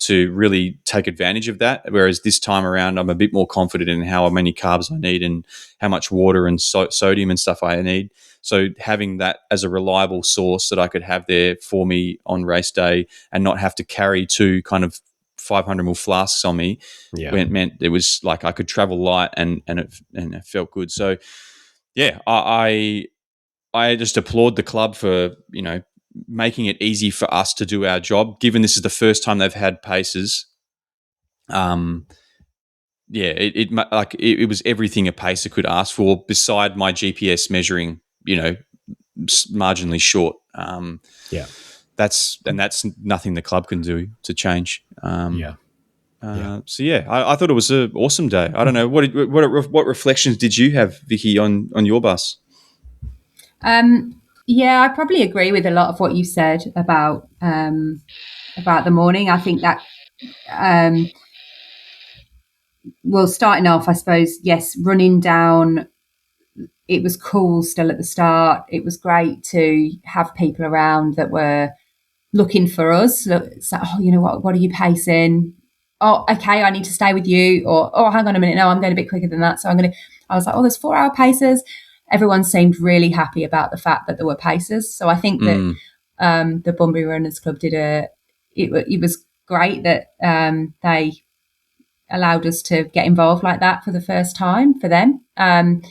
to really take advantage of that. Whereas this time around, I'm a bit more confident in how many carbs I need and how much water and sodium and stuff I need. So having that as a reliable source that I could have there for me on race day and not have to carry two kind of 500 ml flasks on me, meant it was like I could travel light and it felt good. So yeah, I just applaud the club for, making it easy for us to do our job, given this is the first time they've had paces. It was everything a pacer could ask for, beside my GPS measuring, marginally short. That's nothing the club can do to change. So I thought it was an awesome day. I don't know what reflections did you have, Vicky, on your bus? Yeah, I probably agree with a lot of what you said about the morning. I think that, starting off, I suppose, yes, running down, it was cool still at the start. It was great to have people around that were looking for us. It's like, what are you pacing? Oh, okay, I need to stay with you. Or, oh, hang on a minute, no, I'm going a bit quicker than that. So I was like, oh, there's 4-hour paces. Everyone seemed really happy about the fact that there were paces. So I think that the Bunbury Runners Club it was great that they allowed us to get involved like that for the first time for them. And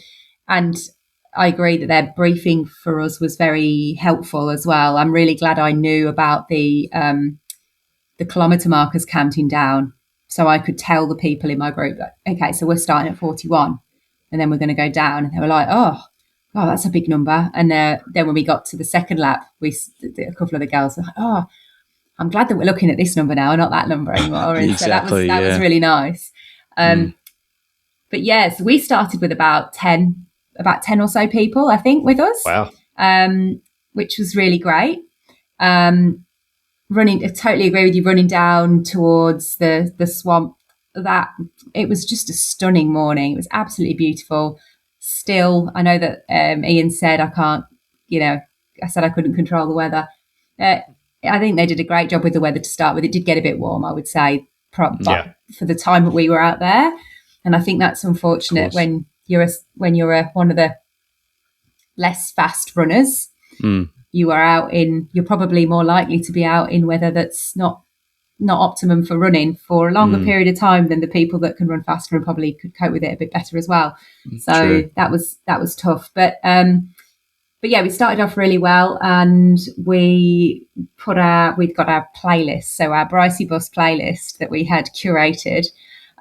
I agree that their briefing for us was very helpful as well. I'm really glad I knew about the kilometre markers counting down, so I could tell the people in my group, okay, so we're starting at 41. And then we're going to go down. And they were like, oh, that's a big number. And then when we got to the second lap, a couple of the girls were like, oh, I'm glad that we're looking at this number now and not that number anymore. And exactly, so that was really nice. But yeah, so we started with about 10 or so people, I think, with us. Wow. Which was really great. I totally agree with you, running down towards the swamp. That it was just a stunning morning. It was absolutely beautiful. Still, I know that Ian said I said I couldn't control the weather. I think they did a great job with the weather to start with. It did get a bit warm, I would say, but for the time that we were out there. And I think that's unfortunate when you're one of the less fast runners. You're probably more likely to be out in weather that's not optimum for running for a longer period of time than the people that can run faster and probably could cope with it a bit better as well. So True. that was tough. But yeah, we started off really well, and we'd got our playlist, so our Bricey Bus playlist that we had curated.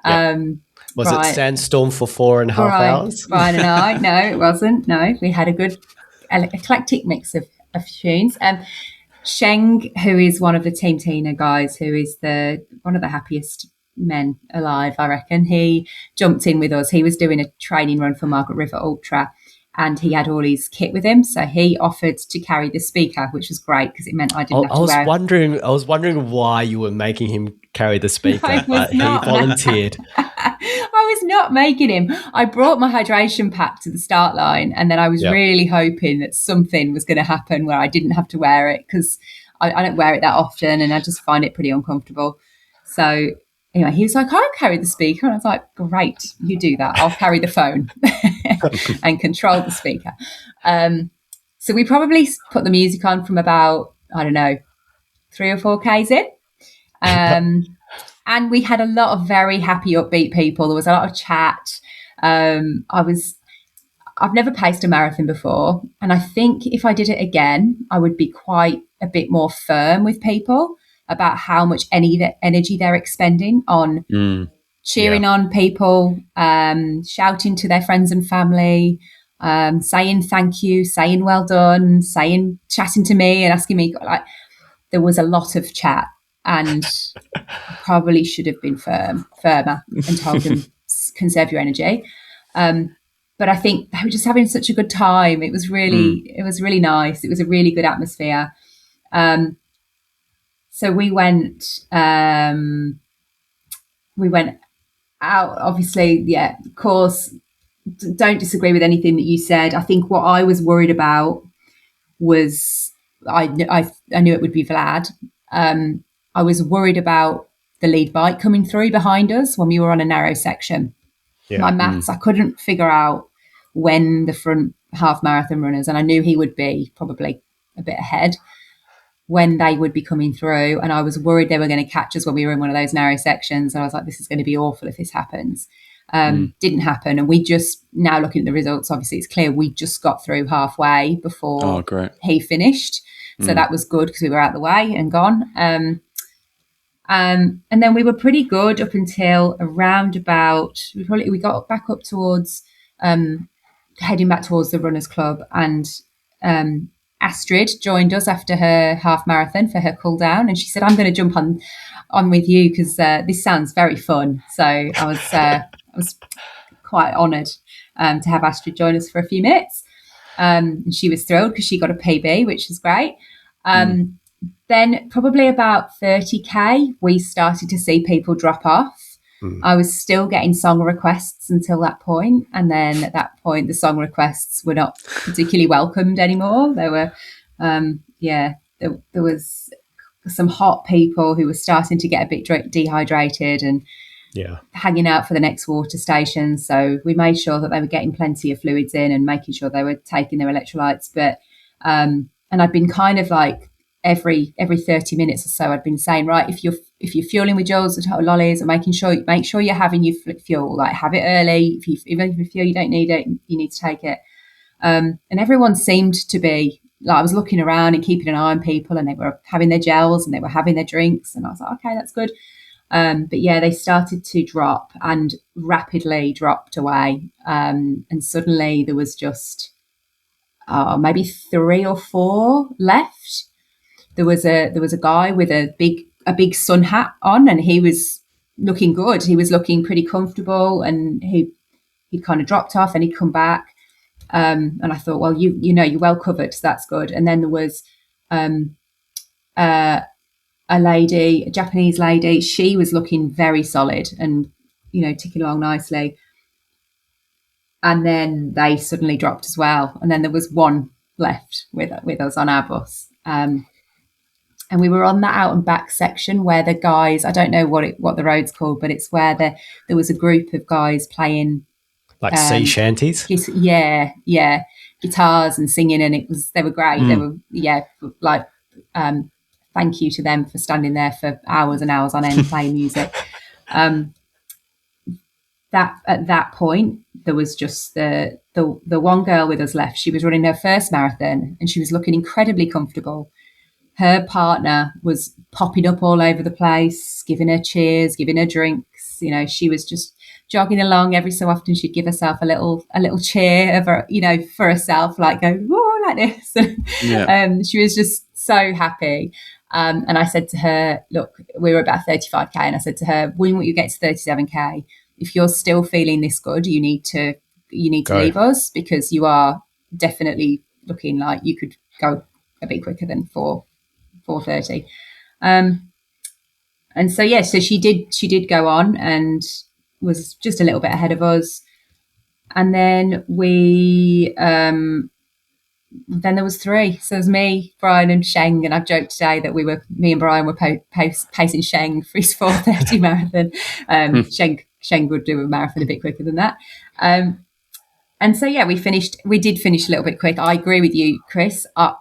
Was it Sandstorm for 4.5 hours? Brian and I, no, it wasn't. No, we had a good eclectic mix of tunes. Sheng, who is one of the Team Tina guys, who is one of the happiest men alive, I reckon. He jumped in with us. He was doing a training run for Margaret River Ultra, and he had all his kit with him. So he offered to carry the speaker, which was great because it meant I didn't have to wear. I was wondering why you were making him carry the speaker. But he volunteered. I was not making him. I brought my hydration pack to the start line, and then I was really hoping that something was going to happen where I didn't have to wear it, because I don't wear it that often and I just find it pretty uncomfortable. So anyway, he was like, I'll carry the speaker. And I was like, great, you do that. I'll carry the phone and control the speaker. So we probably put the music on from about, I don't know, 3 or 4 Ks in. And we had a lot of very happy, upbeat people. There was a lot of chat. I've never paced a marathon before. And I think if I did it again, I would be quite a bit more firm with people about how much energy they're expending on cheering on people, shouting to their friends and family, saying thank you, saying well done, chatting to me and asking me. Like, there was a lot of chat, and I probably should have been firmer and told them conserve your energy. But I think they were just having such a good time. It was really nice. It was a really good atmosphere. So we went out, obviously, of course, don't disagree with anything that you said. I think what I was worried about was, I knew it would be Vlad. I was worried about the lead bike coming through behind us when we were on a narrow section. Yeah. My maths, I couldn't figure out when the front half marathon runners, and I knew he would be probably a bit ahead, when they would be coming through. And I was worried they were going to catch us when we were in one of those narrow sections. And I was like, this is going to be awful if this happens. Didn't happen. And we just, now looking at the results, obviously it's clear we just got through halfway before he finished. So that was good because we were out of the way and gone. And then we were pretty good up until around about, we got back up towards, heading back towards the Runners Club, and Astrid joined us after her half marathon for her cool down, and she said, I'm going to jump on with you because this sounds very fun. So I was quite honoured to have Astrid join us for a few minutes. And she was thrilled because she got a PB, which was great. Then probably about 30k, we started to see people drop off. I was still getting song requests until that point. And then at that point, the song requests were not particularly welcomed anymore. There were, there was some hot people who were starting to get a bit dehydrated and hanging out for the next water station. So we made sure that they were getting plenty of fluids in and making sure they were taking their electrolytes. But, and I'd been kind of like, every 30 minutes or so, I'd been saying, right, if you're fueling with Jules or lollies, or make sure you're having your fuel, like have it early. Even if you feel you don't need it, you need to take it. And everyone seemed to be, like, I was looking around and keeping an eye on people, and they were having their gels and they were having their drinks, and I was like, okay, that's good. But yeah, they started to drop and rapidly dropped away. And suddenly there was just maybe 3 or 4 left. There was a guy with a big sun hat on, and he was looking good. He was looking pretty comfortable, and he kind of dropped off and he'd come back. And I thought, well, you're well covered, so that's good. And then there was a Japanese lady. She was looking very solid and, ticking along nicely. And then they suddenly dropped as well. And then there was one left with us on our bus. And we were on that out and back section where the guys, I don't know what the road's called, but it's where there was a group of guys playing like sea shanties. Guitars and singing, and they were great. They were thank you to them for standing there for hours and hours on end playing music. That at that point there was just the one girl with us left. She was running her first marathon and she was looking incredibly comfortable. Her partner was popping up all over the place, giving her cheers, giving her drinks. She was just jogging along. Every so often she'd give herself a little cheer of her, for herself, like go, whoa, like this. Yeah. She was just so happy. And I said to her, look, we were about 35k, and I said to her, when you get to 37k, if you're still feeling this good, you need to leave us, because you are definitely looking like you could go a bit quicker than 4:30. And so so she did go on and was just a little bit ahead of us. And then we then there was three. So it was me, Bryan, and Sheng. And I've joked today that me and Bryan were pacing Sheng for his 4:30 marathon. Sheng would do a marathon a bit quicker than that. And so we did finish a little bit quick. I agree with you, Chris. I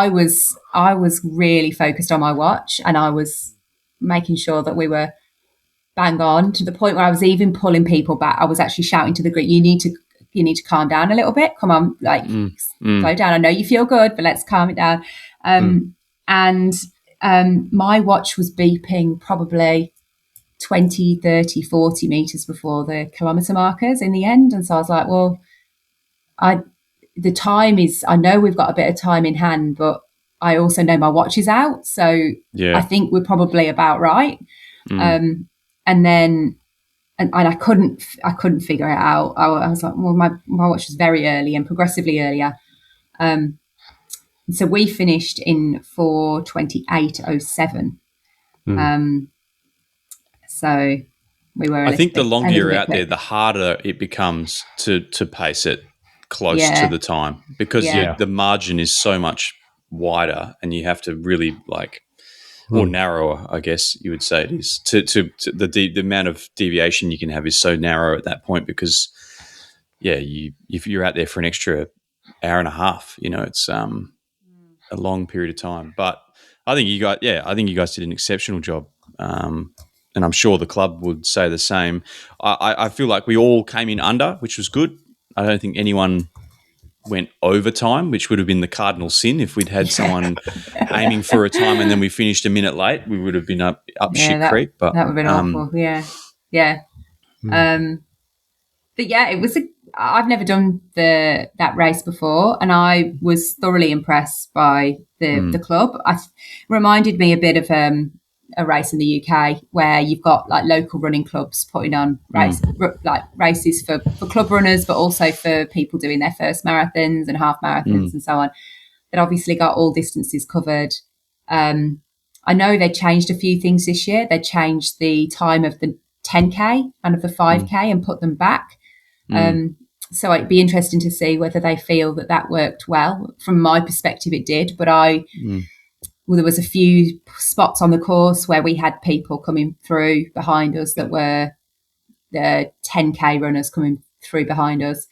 was really focused on my watch, and I was making sure that we were bang on, to the point where I was even pulling people back. I was actually shouting to the group, you need to calm down a little bit. Come on, slow down. I know you feel good, but let's calm it down. And my watch was beeping probably 20, 30, 40 meters before the kilometer markers in the end. And so I was like, well, I know we've got a bit of time in hand, but I also know my watch is out. So I think we're probably about right. And then, and I couldn't figure it out. I was like, well, my watch was very early and progressively earlier. So we finished in 4:28:07. So we were. I think the longer you're out there, the harder it becomes to pace it close to the time, because the margin is so much wider, and you have to really or narrower, I guess you would say it is. To the amount of deviation you can have is so narrow at that point, because if you're out there for an extra hour and a half, it's a long period of time. But I think you guys did an exceptional job, and I'm sure the club would say the same. I feel like we all came in under, which was good. I don't think anyone went overtime, which would have been the cardinal sin. If we'd had someone aiming for a time and then we finished a minute late, we would have been up shit creek. But that would have been awful. But it was I've never done that race before, and I was thoroughly impressed by the club. Reminded me a bit of a race in the UK where you've got local running clubs putting on races for club runners, but also for people doing their first marathons and half marathons and so on, that obviously got all distances covered. I know they changed a few things this year. They changed the time of the 10K and of the 5K and put them back. So it'd be interesting to see whether they feel that worked well. From my perspective, it did, but there was a few spots on the course where we had people coming through behind us that were the 10K runners coming through behind us.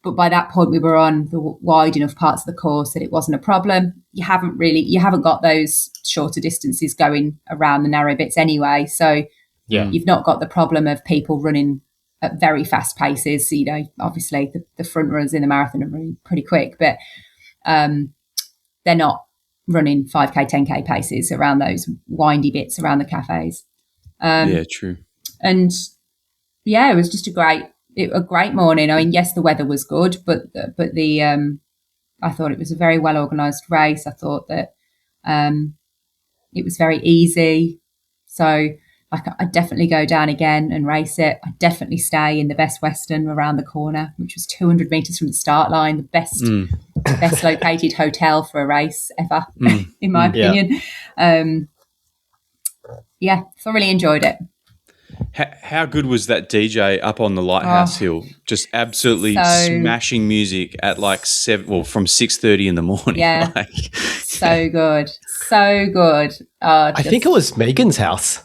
But by that point, we were on the wide enough parts of the course that it wasn't a problem. You haven't got those shorter distances going around the narrow bits anyway. So you've not got the problem of people running at very fast paces. So, obviously the front runners in the marathon are running pretty quick, but they're not running 5K, 10K paces around those windy bits around the cafes. True. And it was just a great morning. I mean, yes, the weather was good, but I thought it was a very well organised race. I thought that it was very easy. So I'd definitely go down again and race it. I'd definitely stay in the Best Western around the corner, which was 200 metres from the start line, the best located hotel for a race ever, in my opinion. Thoroughly enjoyed it. How good was that DJ up on the Lighthouse Hill? Just absolutely smashing music at from 6:30 in the morning. Yeah, so good. I think it was Megan's house.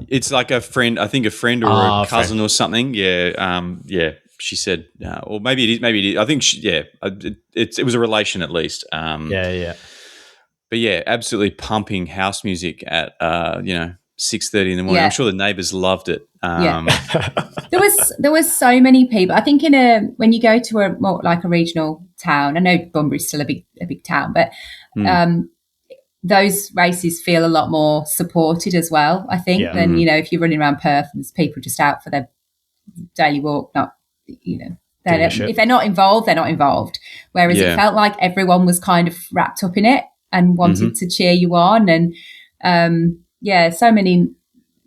It's like a friend or a cousin or something. She said, or maybe it is. I think it was a relation at least. But absolutely pumping house music at 6:30 in the morning. I'm sure the neighbours loved it. There was so many people. I think when you go to a more like a regional town, I know Bunbury's still a big town, but those races feel a lot more supported as well, I think, than if you're running around Perth and there's people just out for their daily walk, not if they're not involved, they're not involved. Whereas it felt like everyone was kind of wrapped up in it and wanted to cheer you on, and so many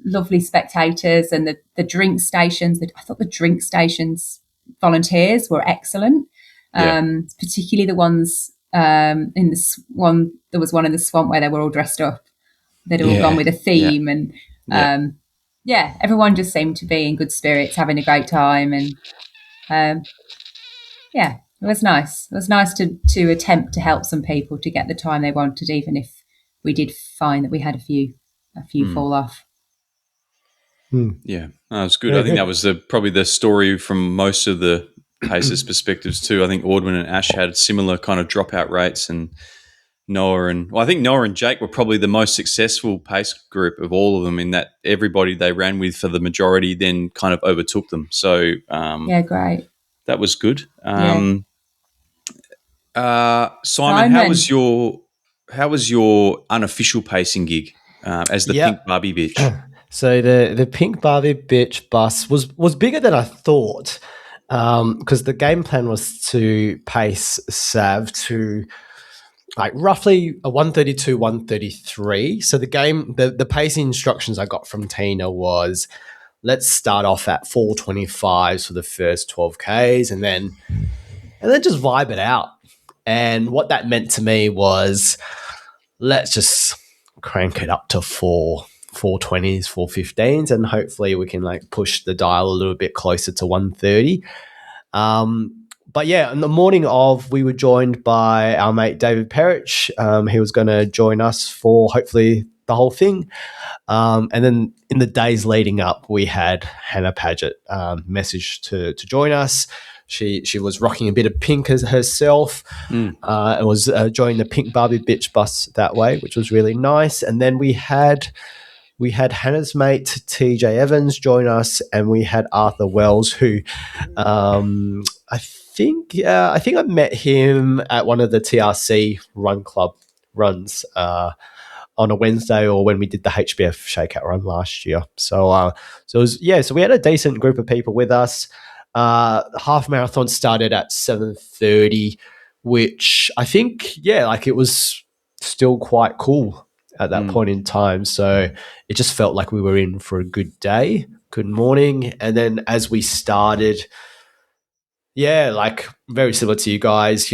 lovely spectators, and the drink stations. I thought the drink stations volunteers were excellent, particularly the ones in the one. There was one in the swamp where they were all dressed up. They'd all gone with a theme, and everyone just seemed to be in good spirits, having a great time, and It was nice. It was nice to attempt to help some people to get the time they wanted, even if we did find that we had a few fall off. Yeah, that was good. Yeah, I think good. that was probably the story from most of the pacers' perspectives too. I think Ordwin and Ash had similar kind of dropout rates, and I think Noah and Jake were probably the most successful pace group of all of them, in that everybody they ran with for the majority then kind of overtook them. So Yeah, great. that was good. Yeah. Simon, how was your unofficial pacing gig as the Yep. Pink Barbie bitch? So the Pink Barbie bitch bus was bigger than I thought, because the game plan was to pace Sav to like roughly a 132, 133. So the pacing instructions I got from Tina was, let's start off at 425s for the first 12 Ks, and then just vibe it out. And what that meant to me was, let's just crank it up to 420s, 415s, and hopefully we can like push the dial a little bit closer to 130. But yeah, in the morning of, we were joined by our mate David Perich. He was going to join us for hopefully the whole thing. And then in the days leading up, we had Hannah Paget message to join us. She was rocking a bit of pink as herself, and was joining the Pink Barbie bitch bus that way, which was really nice. And then we had Hannah's mate TJ Evans join us, and we had Arthur Wells, who I think I met him at one of the TRC Run Club runs on a Wednesday, or when we did the HBF Shakeout run last year. So so we had a decent group of people with us. Half marathon started at 7:30, which I think it was still quite cool at that point in time. So it just felt like we were in for a good day, good morning. And then as we started, like very similar to you guys,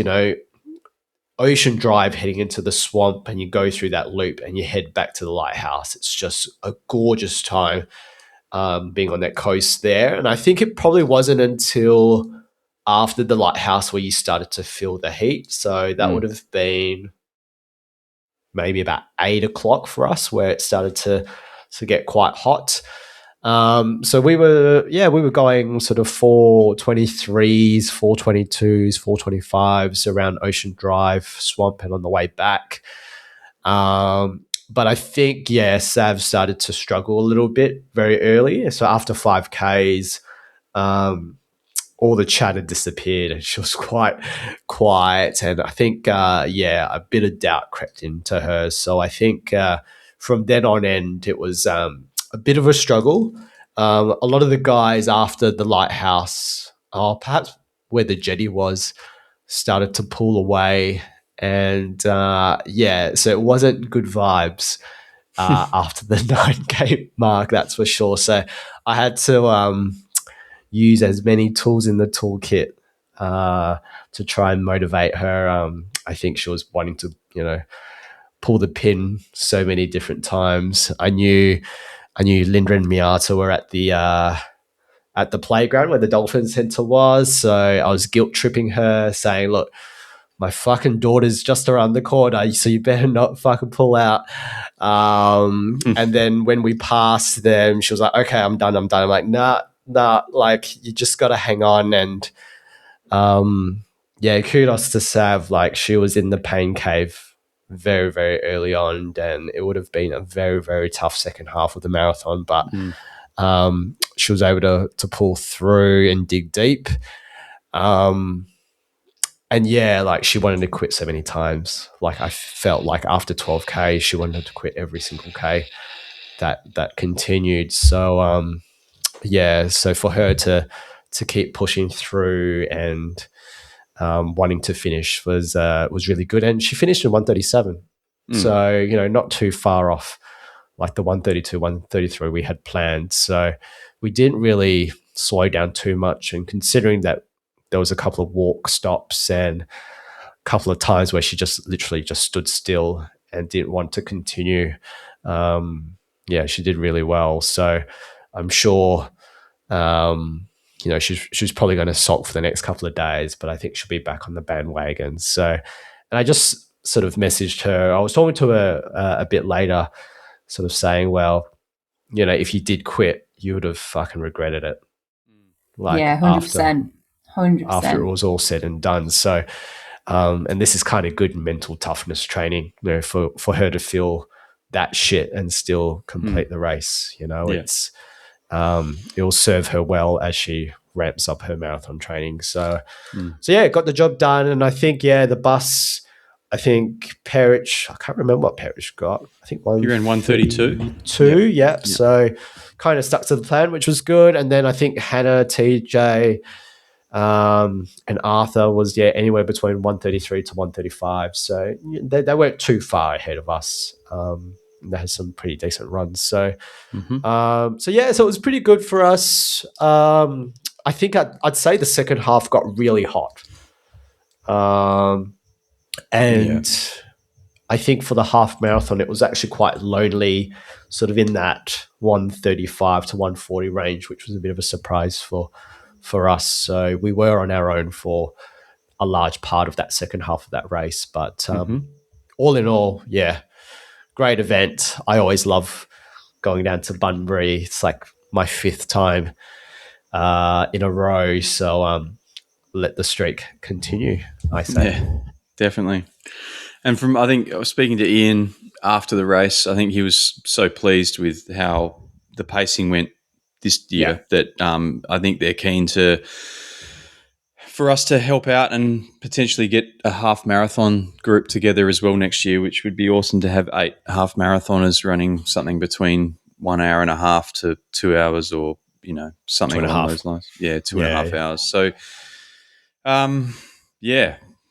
Ocean Drive heading into the swamp, and you go through that loop and you head back to the lighthouse. It's just a gorgeous time being on that coast there. And I think it probably wasn't until after the lighthouse where you started to feel the heat. So that would have been maybe about 8 o'clock for us, where it started to get quite hot. So we were going sort of 423s, 422s, 425s around Ocean Drive, Swamp, and on the way back. But I think, Sav started to struggle a little bit very early. So after 5Ks, all the chatter disappeared, and she was quite quiet. And I think, a bit of doubt crept into her. So I think from then on end, it was a bit of a struggle. A lot of the guys after the lighthouse, perhaps where the jetty was, started to pull away. And so it wasn't good vibes after the 9K mark, that's for sure. So I had to use as many tools in the toolkit to try and motivate her. I think she was wanting to, pull the pin so many different times. I knew Linda and Miata were at the playground where the Dolphin Centre was, so I was guilt tripping her, saying, "Look, my fucking daughter's just around the corner, so you better not fucking pull out." And then when we passed them, she was like, "Okay, I'm done." I'm like, nah, like, you just got to hang on. And kudos to Sav. Like, she was in the pain cave very, very early on, and it would have been a very, very tough second half of the marathon, but she was able to pull through and dig deep. And like, she wanted to quit so many times. Like, I felt like after 12K, she wanted to quit every single K that continued. So, so for her to keep pushing through and wanting to finish was really good. And she finished in 137. So, not too far off like the 132, 133 we had planned. So we didn't really slow down too much. And considering that there was a couple of walk stops and a couple of times where she just literally just stood still and didn't want to continue, she did really well. So I'm sure she's probably going to sulk for the next couple of days, but I think she'll be back on the bandwagon. So, and I just sort of messaged her. I was talking to her a bit later, sort of saying, well, if you did quit, you would have fucking regretted it. Like, yeah, 100%. 100%. After it was all said and done. So, and this is kind of good mental toughness training, for her to feel that shit and still complete the race. It's it will serve her well as she ramps up her marathon training. So yeah, got the job done. And I think, the bus, I think Perich, I can't remember what Perich got. I think you ran 132. Yep. So kind of stuck to the plan, which was good. And then I think Hannah, TJ, and Arthur was anywhere between 133 to 135. So they weren't too far ahead of us. They had some pretty decent runs. So so it was pretty good for us. I think I'd say the second half got really hot. And I think for the half marathon, it was actually quite lonely, sort of in that 135 to 140 range, which was a bit of a surprise for us. So we were on our own for a large part of that second half of that race. But all in all, great event. I always love going down to Bunbury. It's like my 5th time in a row. So let the streak continue, I say. Yeah, definitely. And I think I was speaking to Ian after the race. I think he was so pleased with how the pacing went this year that I think they're keen for us to help out and potentially get a half marathon group together as well next year, which would be awesome to have 8 half marathoners running something between 1 hour and a half to 2 hours, or something along those lines. Yeah, 2.5 hours. So,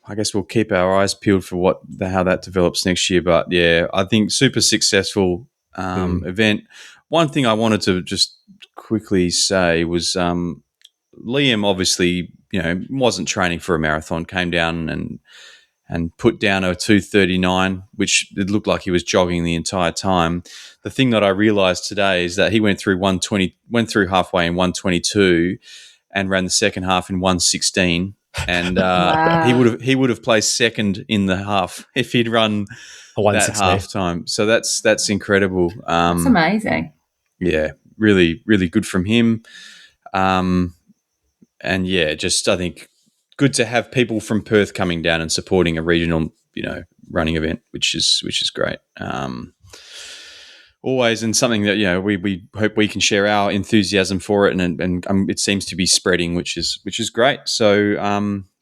I guess we'll keep our eyes peeled for how that develops next year. But I think super successful event. One thing I wanted to just quickly say was Liam obviously, wasn't training for a marathon, came down and put down a 2:39, which it looked like he was jogging the entire time. The thing that I realized today is that he went through halfway in 1:22 and ran the second half in 1:16. And wow. he would have placed second in the half if he'd run that half time. So that's incredible. That's amazing. Yeah, really, really good from him. And just I think good to have people from Perth coming down and supporting a regional, running event, which is great. Always, and something that we hope we can share our enthusiasm for it, and it seems to be spreading, which is great. So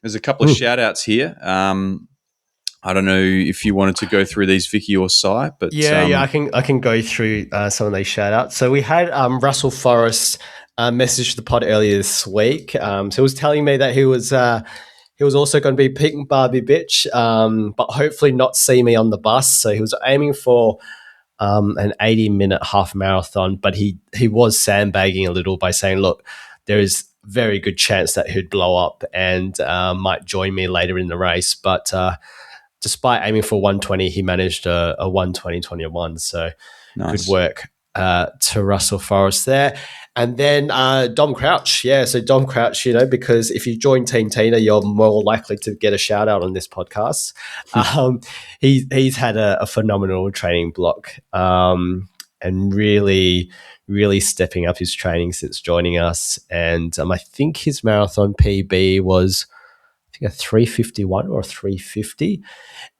there's a couple of shout outs here. I don't know if you wanted to go through these, Vicky or Si, but I can go through some of these shout outs. So we had Russell Forrest message the pod earlier this week. So he was telling me that he was also going to be picking Barbie Bitch, but hopefully not see me on the bus. So he was aiming for an 80-minute half marathon, but he was sandbagging a little by saying, look, there is very good chance that he'd blow up and might join me later in the race. But despite aiming for 120, he managed a 120.21. So nice. Good work to Russell Forrest there. And then Dom Crouch. Yeah, so Dom Crouch, because if you join Team Tina, you're more likely to get a shout out on this podcast. He's had a phenomenal training block and really, really stepping up his training since joining us. And I think his marathon PB was, I think, a 3:51 or a 3:50.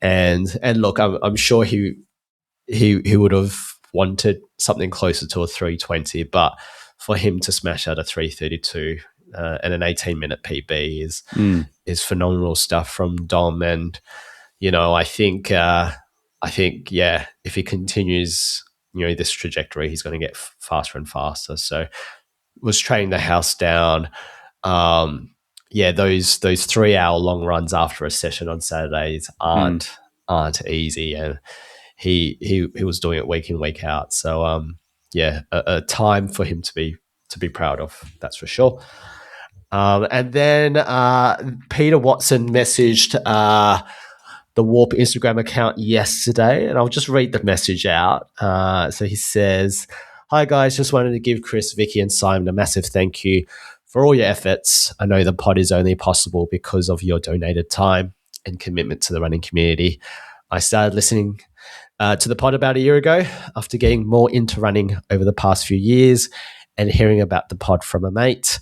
And look, I'm sure he would have wanted something closer to a 3:20, but for him to smash out a 3:32 and an 18-minute PB is phenomenal stuff from Dom. And I think if he continues this trajectory, he's going to get faster and faster. So was training the house down. Those 3-hour long runs after a session on Saturdays aren't easy, and he was doing it week in, week out. So a time for him to be proud of, that's for sure. And then Peter Watson messaged the Warp Instagram account yesterday, and I'll just read the message out. So he says, "Hi guys, just wanted to give Chris, Vicky, and Simon a massive thank you for all your efforts. I know the pod is only possible because of your donated time and commitment to the running community. I started listening to the pod about a year ago after getting more into running over the past few years and hearing about the pod from a mate.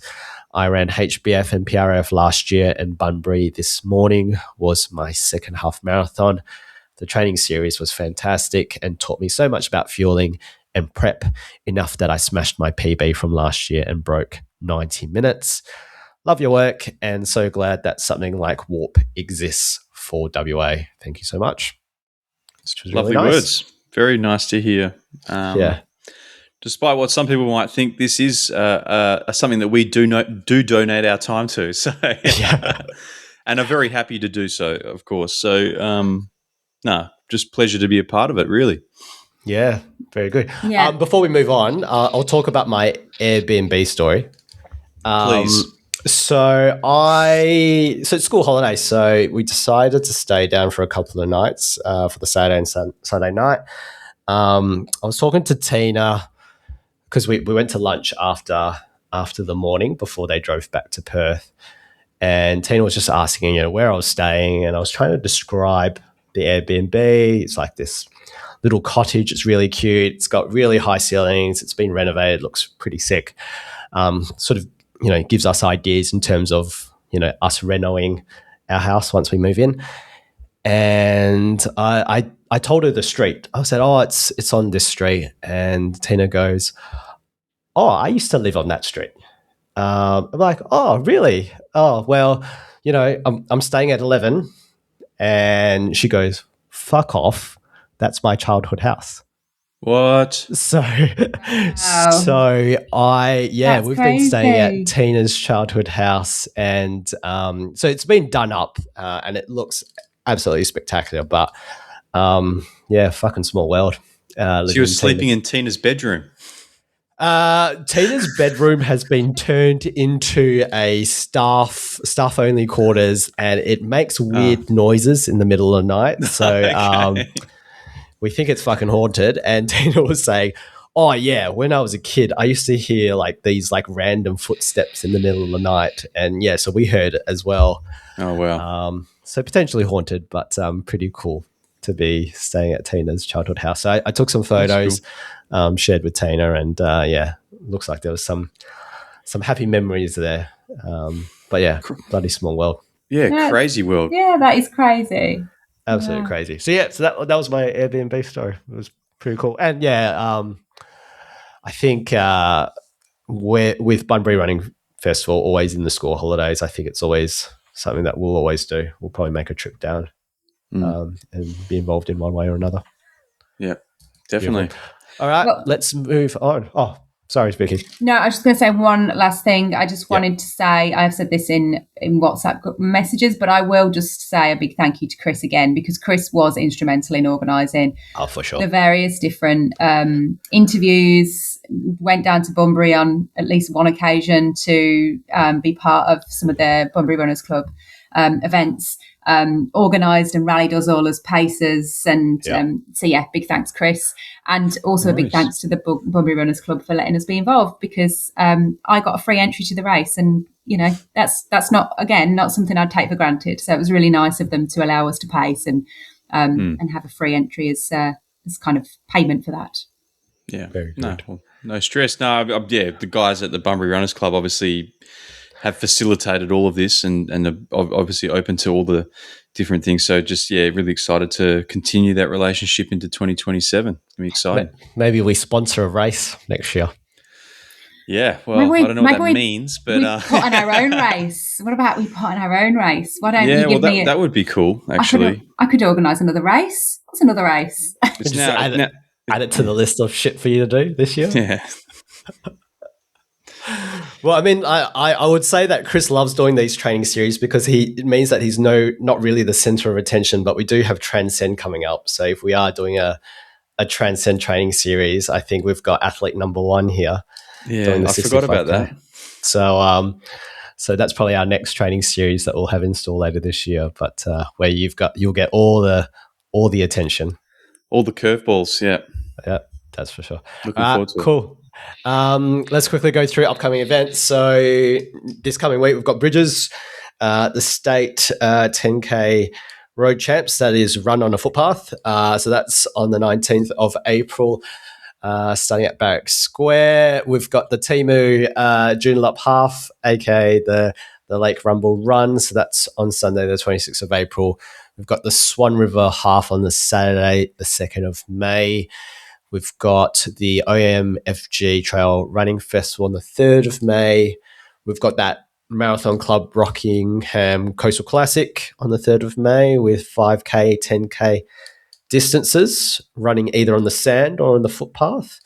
I ran HBF and PRF last year, and Bunbury this morning was my second half marathon. The training series was fantastic and taught me so much about fueling and prep, enough that I smashed my PB from last year and broke 90 minutes. Love your work, and so glad that something like Warp exists for WA. Thank you so much. Which was Lovely really nice. words. Very nice to hear. Yeah. Despite what some people might think, this is something that we do donate our time to. So, and are very happy to do so, of course. So, just pleasure to be a part of it, really. Yeah, very good. Yeah. Before we move on, I'll talk about my Airbnb story. Please. So it's school holidays, so we decided to stay down for a couple of nights for the Saturday and Sunday night. I was talking to Tina because we went to lunch after the morning before they drove back to Perth, and Tina was just asking, where I was staying, and I was trying to describe the Airbnb. It's like this little cottage. It's really cute. It's got really high ceilings. It's been renovated. Looks pretty sick. Sort of, gives us ideas in terms of, us renoing our house once we move in. And I told her the street. I said, it's on this street. And Tina goes, I used to live on that street. I'm like, oh, really? Oh, well, I'm staying at 11. And she goes, fuck off. That's my childhood house. What? So, That's we've been crazy. staying at Tina's childhood house, and so it's been done up, and it looks absolutely spectacular. But fucking small world. So you were sleeping in Tina's bedroom. Tina's bedroom has been turned into a staff only quarters, and it makes weird noises in the middle of the night. So we think it's fucking haunted. And Tina was saying, oh yeah, when I was a kid, I used to hear like these like random footsteps in the middle of the night, and so we heard it as well. Oh wow. So potentially haunted, but pretty cool to be staying at Tina's childhood house. So I took some photos, shared with Tina, and looks like there was some happy memories there. But yeah, bloody small world. Yeah, crazy world. Yeah, that is crazy. Absolutely crazy. So that was my Airbnb story. It was pretty cool. And I think with Bunbury Running Festival always in the school holidays, I think it's always something that we'll always do. We'll probably make a trip down and be involved in one way or another. Yeah, definitely. Beautiful. All right, let's move on. Oh, sorry, Vicky. No, I was just going to say one last thing. I just wanted to say, I've said this in WhatsApp messages, but I will just say a big thank you to Chris again, because Chris was instrumental in organising for sure the various different interviews. Went down to Bunbury on at least one occasion to be part of some of the Bunbury Runners Club events. Organised and rallied us all as pacers, and big thanks, Chris, and also a big thanks to the Bunbury Runners Club for letting us be involved, because I got a free entry to the race, and that's not something I'd take for granted. So it was really nice of them to allow us to pace and have a free entry as kind of payment for that. Yeah, very good. No stress. No, the guys at the Bunbury Runners Club obviously have facilitated all of this and are obviously open to all the different things. So just, really excited to continue that relationship into 2027. It's going to be exciting. Maybe we sponsor a race next year. Yeah, well, I don't know what that means, but... we put on our own race. What about we put on our own race? Why don't you give me... that would be cool, actually. I could organise another race. What's another race? Just add it to the list of shit for you to do this year. Yeah. Well, I mean, I would say that Chris loves doing these training series because it means that he's not really the center of attention, but we do have Transcend coming up. So if we are doing a Transcend training series, I think we've got athlete number 1 here. Yeah, I forgot about that. So that's probably our next training series that we'll have installed later this year, but where you'll get all the attention. All the curveballs, yeah. Yeah, that's for sure. Looking forward to it. Cool. Let's quickly go through upcoming events. So this coming week, we've got Bridges, the state 10K road champs. That is run on a footpath. So that's on the 19th of April, starting at Barrack Square. We've got the Timu Joondalup Half, aka the Lake Rumble Run. So that's on Sunday, the 26th of April. We've got the Swan River Half on the Saturday, the 2nd of May. We've got the OMFG Trail Running Festival on the 3rd of May. We've got that Marathon Club Rockingham Coastal Classic on the 3rd of May with 5K, 10K distances running either on the sand or on the footpath.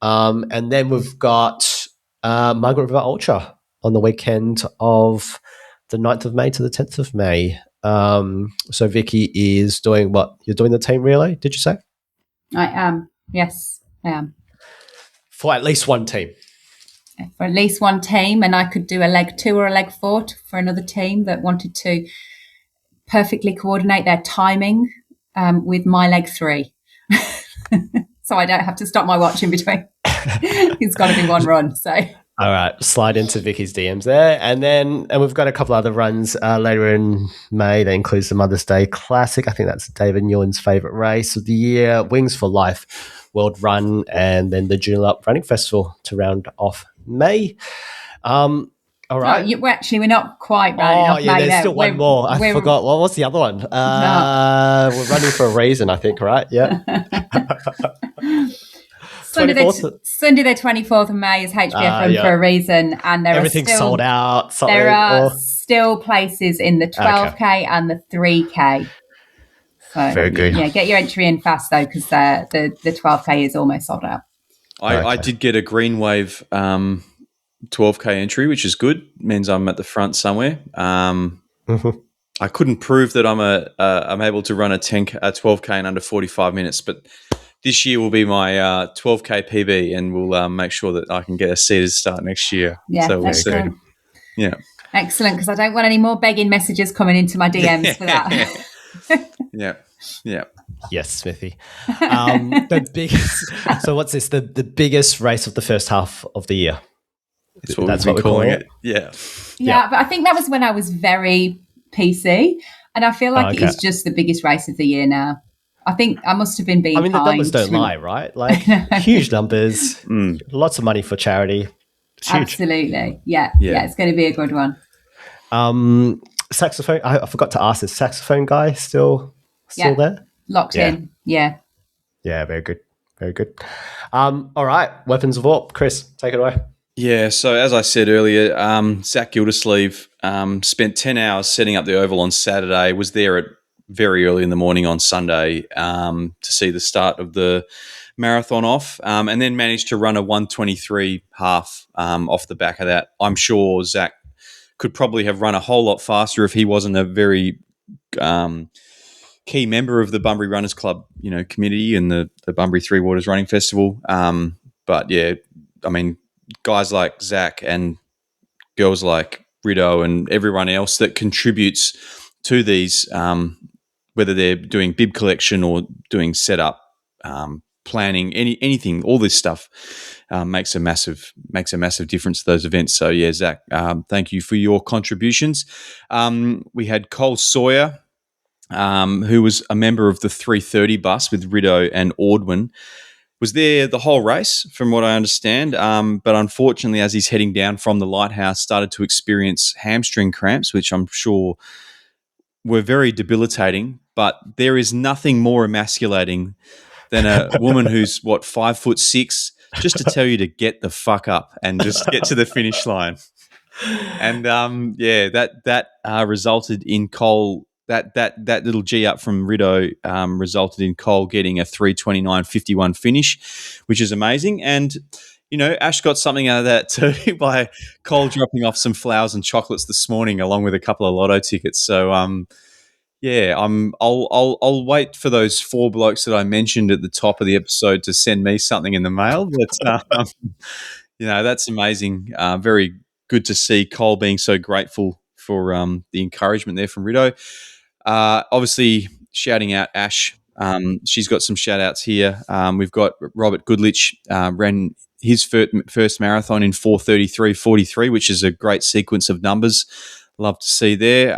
And then we've got Margaret River Ultra on the weekend of the 9th of May to the 10th of May. So Vicky is doing what? You're doing the team relay, did you say? I am. Yes, I am. For at least one team. For at least one team, and I could do a leg 2 or a leg 4 for another team that wanted to perfectly coordinate their timing with my leg 3. So I don't have to stop my watch in between. It's got to be one run. So all right, slide into Vicky's DMs there. And we've got a couple other runs later in May. That includes the Mother's Day Classic. I think that's David Newland's favourite race of the year. Wings for Life World Run, and then the Joondalup Running Festival to round off May. All right. We're not quite rounding off May. There's still one more. I forgot. What was the other one? We're running for a reason, I think, right? Yeah. Sunday the 24th of May is HBF Run for a reason, and everything's sold out. There are still places in the 12K and the 3K. So very good. Yeah, get your entry in fast though, because the 12K is almost sold out. I did get a Green Wave 12K entry, which is good. Means I'm at the front somewhere. I couldn't prove that I'm able to run a 12K in under 45 minutes, but this year will be my 12K PB, and we'll make sure that I can get a seat to start next year. Yeah, so we'll see. Yeah, excellent. Because I don't want any more begging messages coming into my DMs for that. Yeah. Yes, Smithy. The biggest. So what's this? The biggest race of the first half of the year. That's what we're calling it. Yeah. But I think that was when I was very PC, and I feel like it is just the biggest race of the year now. I think I must have been being kind. The numbers don't lie, right? Like huge numbers, lots of money for charity. It's huge. Absolutely. Yeah, it's going to be a good one. Saxophone, I forgot to ask, is saxophone guy still there? Locked in. Yeah. Yeah, very good. Very good. All right, Weapons of War. Chris, take it away. Yeah, so as I said earlier, Zacheus Gildersleeve spent 10 hours setting up the oval on Saturday, was there at very early in the morning on Sunday to see the start of the marathon off, and then managed to run a 1:23 half off the back of that. I'm sure Zach could probably have run a whole lot faster if he wasn't a very key member of the Bunbury Runners Club, community and the Bunbury Three Waters Running Festival. But yeah, I mean, guys like Zach and girls like Ritto and everyone else that contributes to these, whether they're doing bib collection or doing setup, planning, anything, all this stuff makes a massive difference to those events. So yeah, Zach, thank you for your contributions. We had Cole Sawyer, who was a member of the 3:30 bus with Ritto and Ordwin, was there the whole race, from what I understand. But unfortunately, as he's heading down from the lighthouse, started to experience hamstring cramps, which I'm sure were very debilitating. But there is nothing more emasculating than a woman who's 5'6", just to tell you to get the fuck up and just get to the finish line. And that resulted in Cole. That little G up from Ritto resulted in Cole getting a 3:29.51 finish, which is amazing. And Ash got something out of that too by Cole dropping off some flowers and chocolates this morning, along with a couple of lotto tickets. So I'll wait for those 4 blokes that I mentioned at the top of the episode to send me something in the mail. But that's amazing. Very good to see Cole being so grateful for the encouragement there from Ritto. Obviously, shouting out Ash. She's got some shout outs here. We've got Robert Goodlich ran his first marathon in 4:33:43, which is a great sequence of numbers. Love to see there.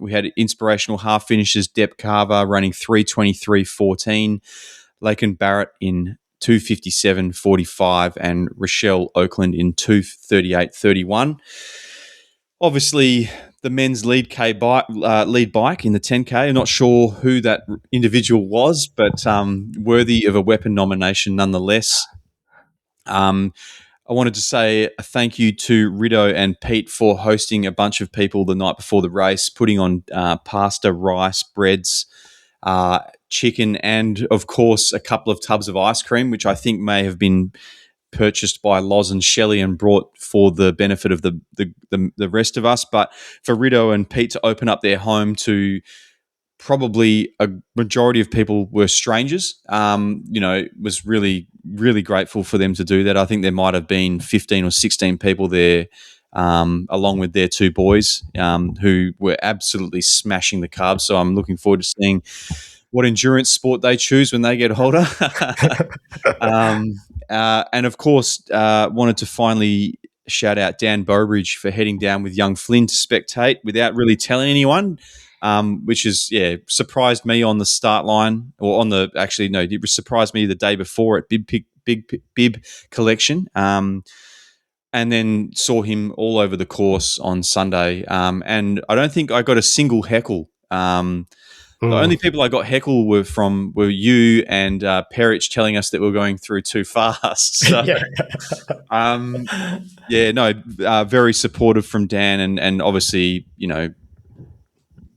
We had inspirational half finishes, Depp Carver running 3:23:14, Laken Barrett in 2:57:45, and Rochelle Oakland in 2:38:31. Obviously, the men's lead bike in the 10K. I'm not sure who that individual was, but worthy of a weapon nomination nonetheless. I wanted to say a thank you to Ritto and Pete for hosting a bunch of people the night before the race, putting on pasta, rice, breads, chicken, and, of course, a couple of tubs of ice cream, which I think may have been purchased by Loz and Shelley and brought for the benefit of the rest of us. But for Ritto and Pete to open up their home to probably a majority of people were strangers, was really, really grateful for them to do that. I think there might have been 15 or 16 people there, along with their two boys, who were absolutely smashing the carbs. So I'm looking forward to seeing what endurance sport they choose when they get older. And of course, wanted to finally shout out Dan Bowbridge for heading down with young Flynn to spectate without really telling anyone, which is, surprised me on the start line, or it surprised me the day before at Bib Collection. And then saw him all over the course on Sunday. And I don't think I got a single heckle. The only people I got heckle were you and Perich telling us that we're going through too fast. So, very supportive from Dan, and obviously,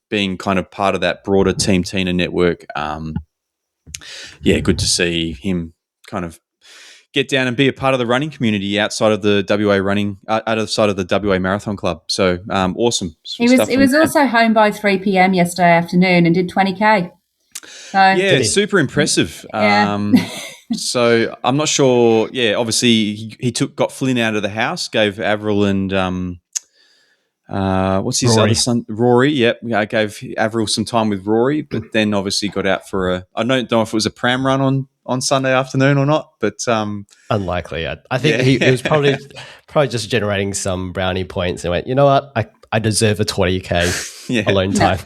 being kind of part of that broader Team Tina network. Good to see him kind of get down and be a part of the running community outside of the outside of the WA Marathon Club. So awesome. He was also home by 3 p.m. yesterday afternoon and did 20K. So super impressive. Yeah. So I'm not sure. Yeah, obviously he got Flynn out of the house, gave Avril and what's his other son? Rory. Yep. I gave Avril some time with Rory, but then obviously got out for I don't know if it was a pram run on Sunday afternoon or not, but unlikely. I think he was probably just generating some brownie points and went, you know what, I deserve a 20K alone time.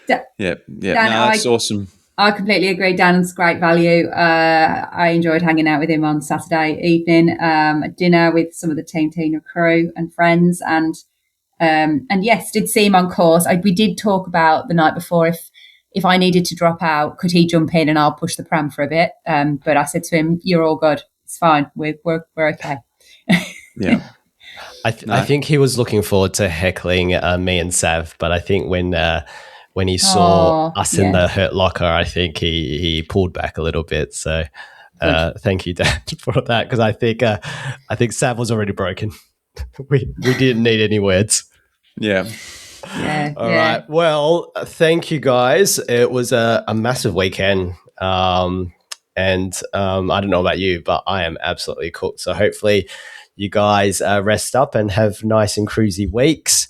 Dan, that's awesome. I completely agree. Dan's great value. I enjoyed hanging out with him on Saturday evening at dinner with some of the Team Tina crew and friends, and yes, did see him on course. We did talk about the night before if I needed to drop out, could he jump in and I'll push the pram for a bit? But I said to him, "You're all good. It's fine. We're okay." Yeah. I think he was looking forward to heckling me and Sav, but I think when he saw us in the hurt locker, I think he pulled back a little bit. So thank you, Dan, for that, because I think Sav was already broken. we didn't need any words. Yeah. All right. Well, thank you guys. It was a massive weekend. And I don't know about you, but I am absolutely cooked. So hopefully you guys rest up and have nice and cruisy weeks.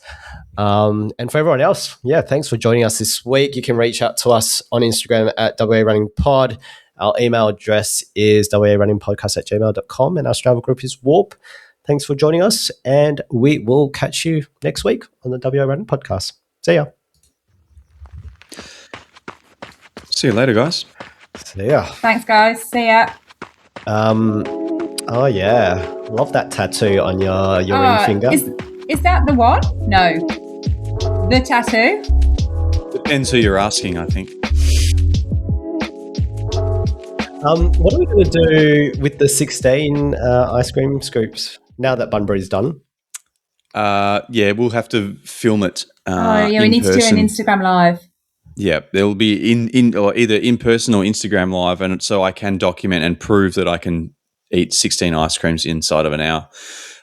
And for everyone else, thanks for joining us this week. You can reach out to us on Instagram at WA Running Pod. Our email address is warunningpodcast@gmail.com, and our Strava group is Warp. Thanks for joining us, and we will catch you next week on the WA Running Podcast. See ya. See you later, guys. See ya. Thanks, guys. See ya. Oh yeah, love that tattoo on your ring finger. Is that the one? No, the tattoo. Depends who you're asking, I think. What are we going to do with the 16 ice cream scoops now that Bunbury's done? We'll have to film it. We need to do an Instagram live. Yeah, there'll be in or either in person or Instagram live, and so I can document and prove that I can eat 16 ice creams inside of an hour.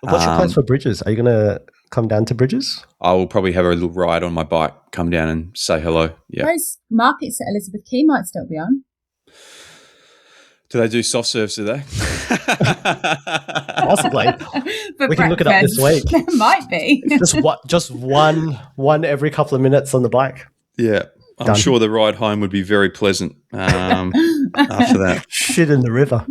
What's your plans for Bridges? Are you going to come down to Bridges? I will probably have a little ride on my bike, come down and say hello. Yeah. Those markets at Elizabeth Quay might still be on. Do they do soft serves, do they? Possibly. We can look it up this week. There might be. Just one every couple of minutes on the bike. Yeah. I'm sure the ride home would be very pleasant after that. Shit in the river.